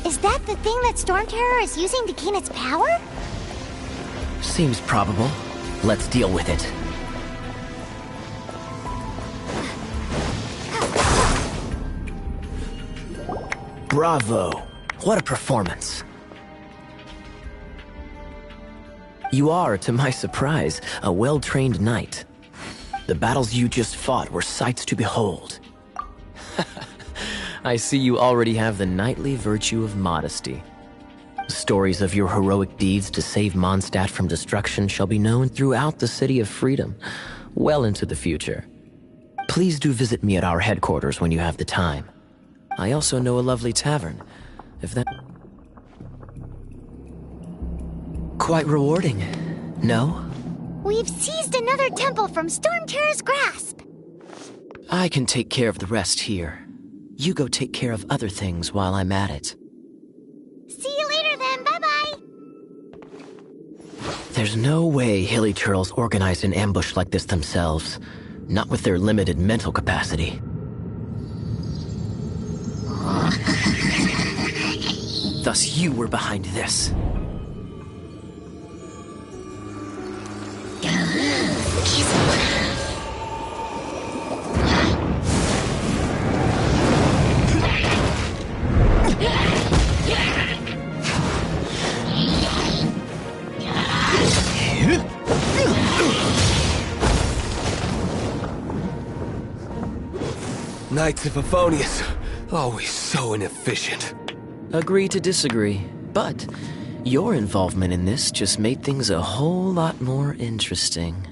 Is that the thing that Storm Terror is using to gain its power? Seems probable. Let's deal with it. Bravo! What a performance. You are, to my surprise, a well-trained knight. The battles you just fought were sights to behold. I see you already have the knightly virtue of modesty. Stories of your heroic deeds to save Mondstadt from destruction shall be known throughout the City of Freedom, well into the future. Please do visit me at our headquarters when you have the time. I also know a lovely tavern, if that... Quite rewarding, no? We've seized another temple from Storm Terror's grasp. I can take care of the rest here. You go take care of other things while I'm at it. See you later then, bye-bye. There's no way Hilly Turtles organized an ambush like this themselves, not with their limited mental capacity. Thus you were behind this. Knights of Favonius, always so inefficient. Agree to disagree, but your involvement in this just made things a whole lot more interesting.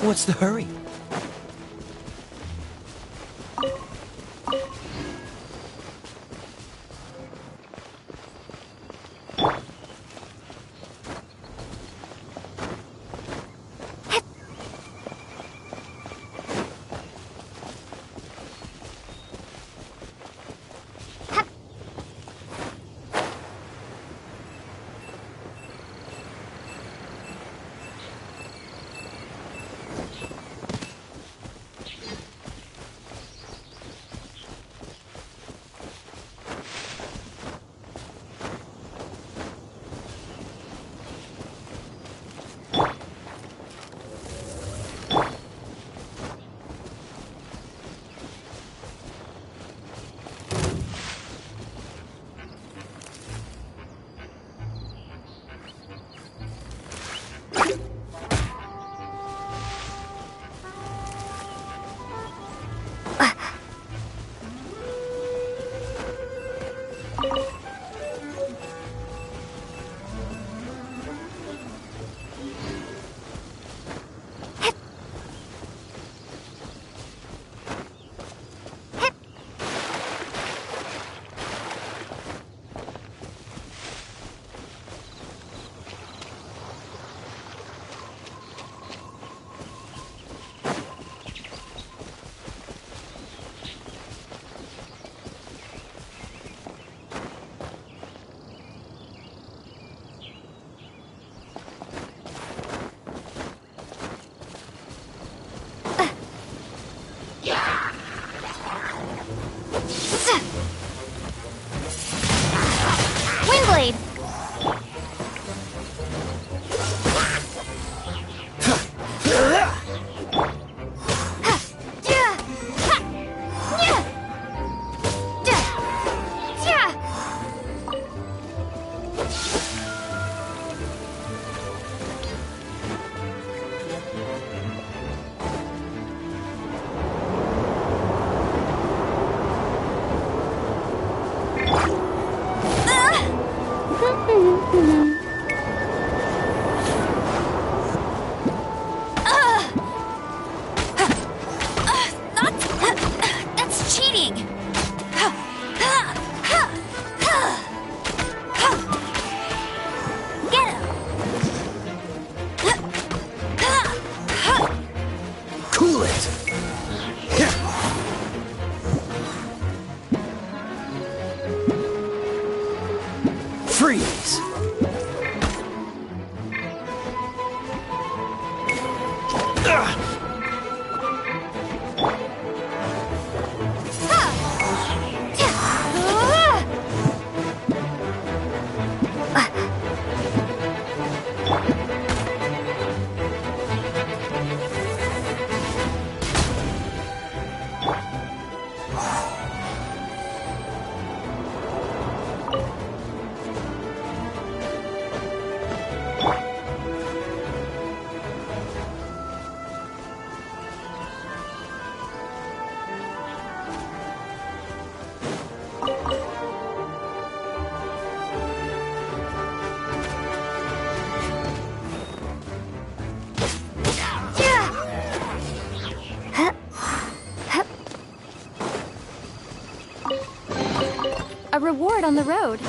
What's the hurry? Windblade! That's cheating! Get him! Cool it! Freeze! A reward on the road.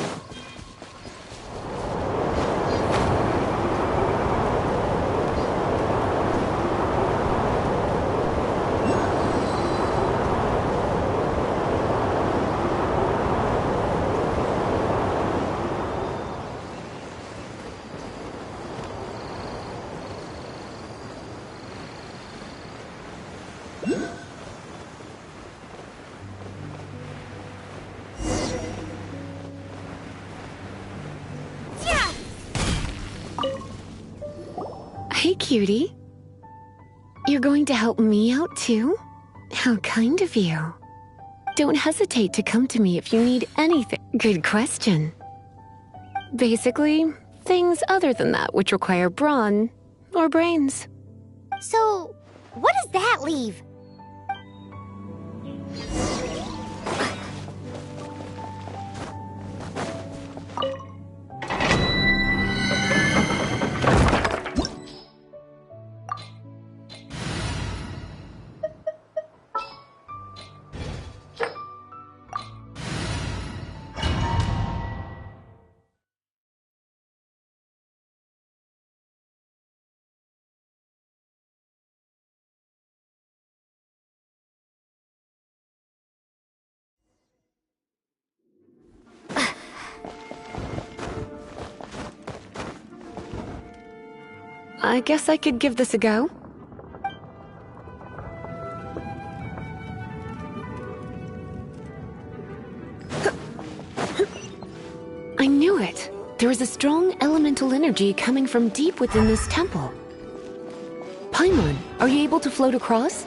Hey, cutie. You're going to help me out too? How kind of you. Don't hesitate to come to me if you need anything. Good question. Basically, things other than that which require brawn or brains. So, what does that leave? I guess I could give this a go. I knew it. There is a strong elemental energy coming from deep within this temple. Paimon, are you able to float across?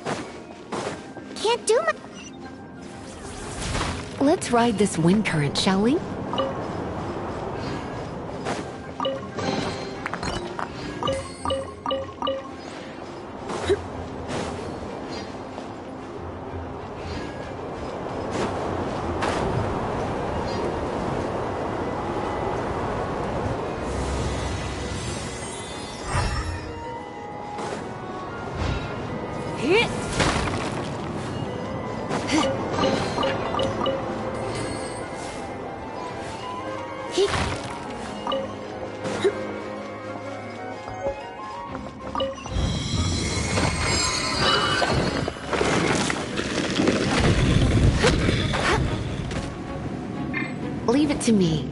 Can't do much. Let's ride this wind current, shall we? Leave it to me.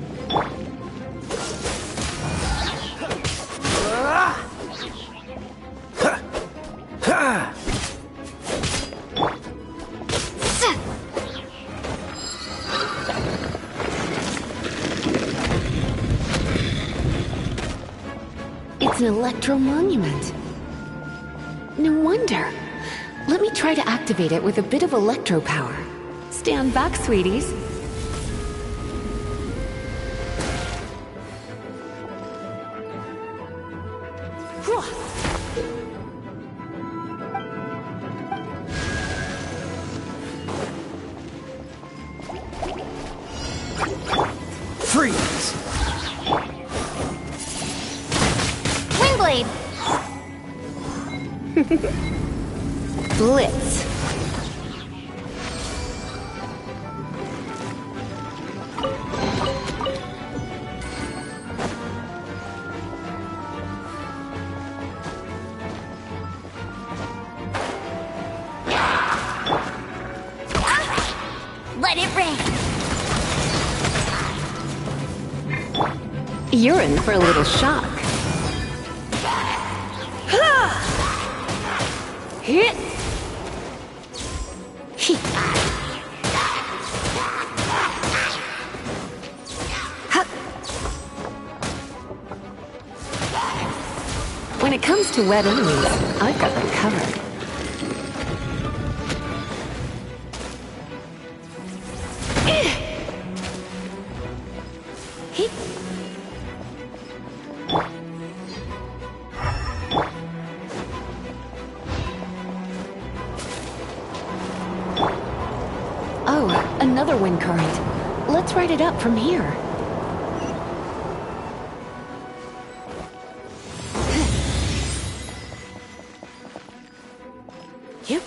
It's an electro monument. No wonder. Let me try to activate it with a bit of electro power. Stand back, sweeties. Freeze! Windblade! Blitz. Let it rain! You're in for a little shock. Hit! When it comes to wet enemies, I've got them covered. Oh, another wind current. Let's ride it up from here. Yep.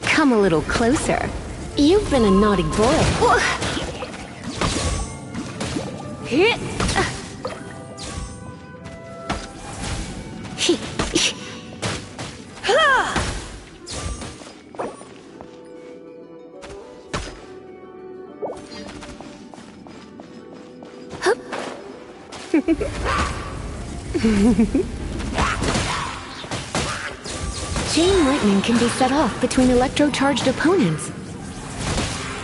Come a little closer. You've been a naughty boy. Hit! Chain lightning can be set off between electro-charged opponents.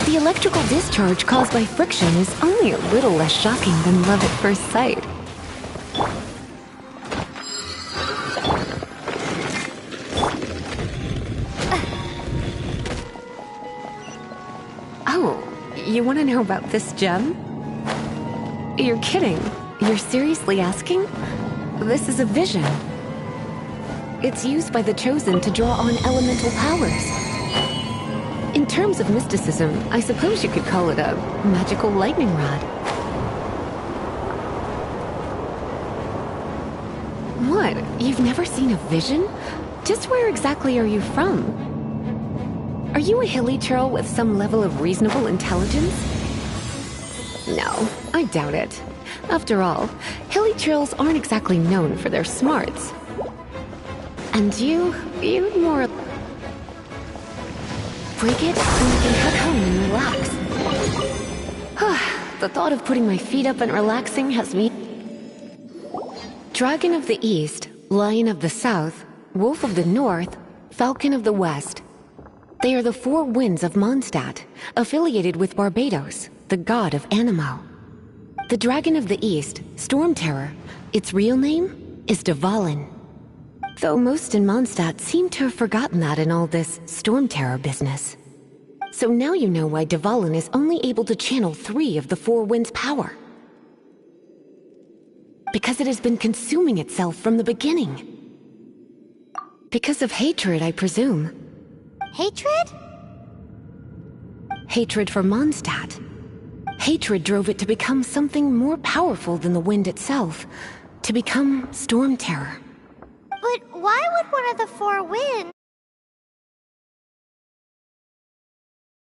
The electrical discharge caused by friction is only a little less shocking than love at first sight. Oh, you want to know about this gem? You're kidding. You're seriously asking? This is a vision. It's used by the Chosen to draw on elemental powers. In terms of mysticism, I suppose you could call it a magical lightning rod. What? You've never seen a vision? Just where exactly are you from? Are Are you a hilly churl with some level of reasonable intelligence? No, I doubt it. After all, hilly churls aren't exactly known for their smarts. And you'd more... Break it, and we can head home and relax. The thought of putting my feet up and relaxing has me... Dragon of the East, Lion of the South, Wolf of the North, Falcon of the West. They are the four winds of Mondstadt, affiliated with Barbados, the god of Anemo. The Dragon of the East, Storm Terror, its real name is Dvalin. Though most in Mondstadt seem to have forgotten that in all this Storm Terror business. So now you know why Dvalin is only able to channel 3 of the four winds' power. Because it has been consuming itself from the beginning. Because of hatred, I presume. Hatred? Hatred for Mondstadt. Hatred drove it to become something more powerful than the wind itself. To become Storm Terror. But why would one of the four win?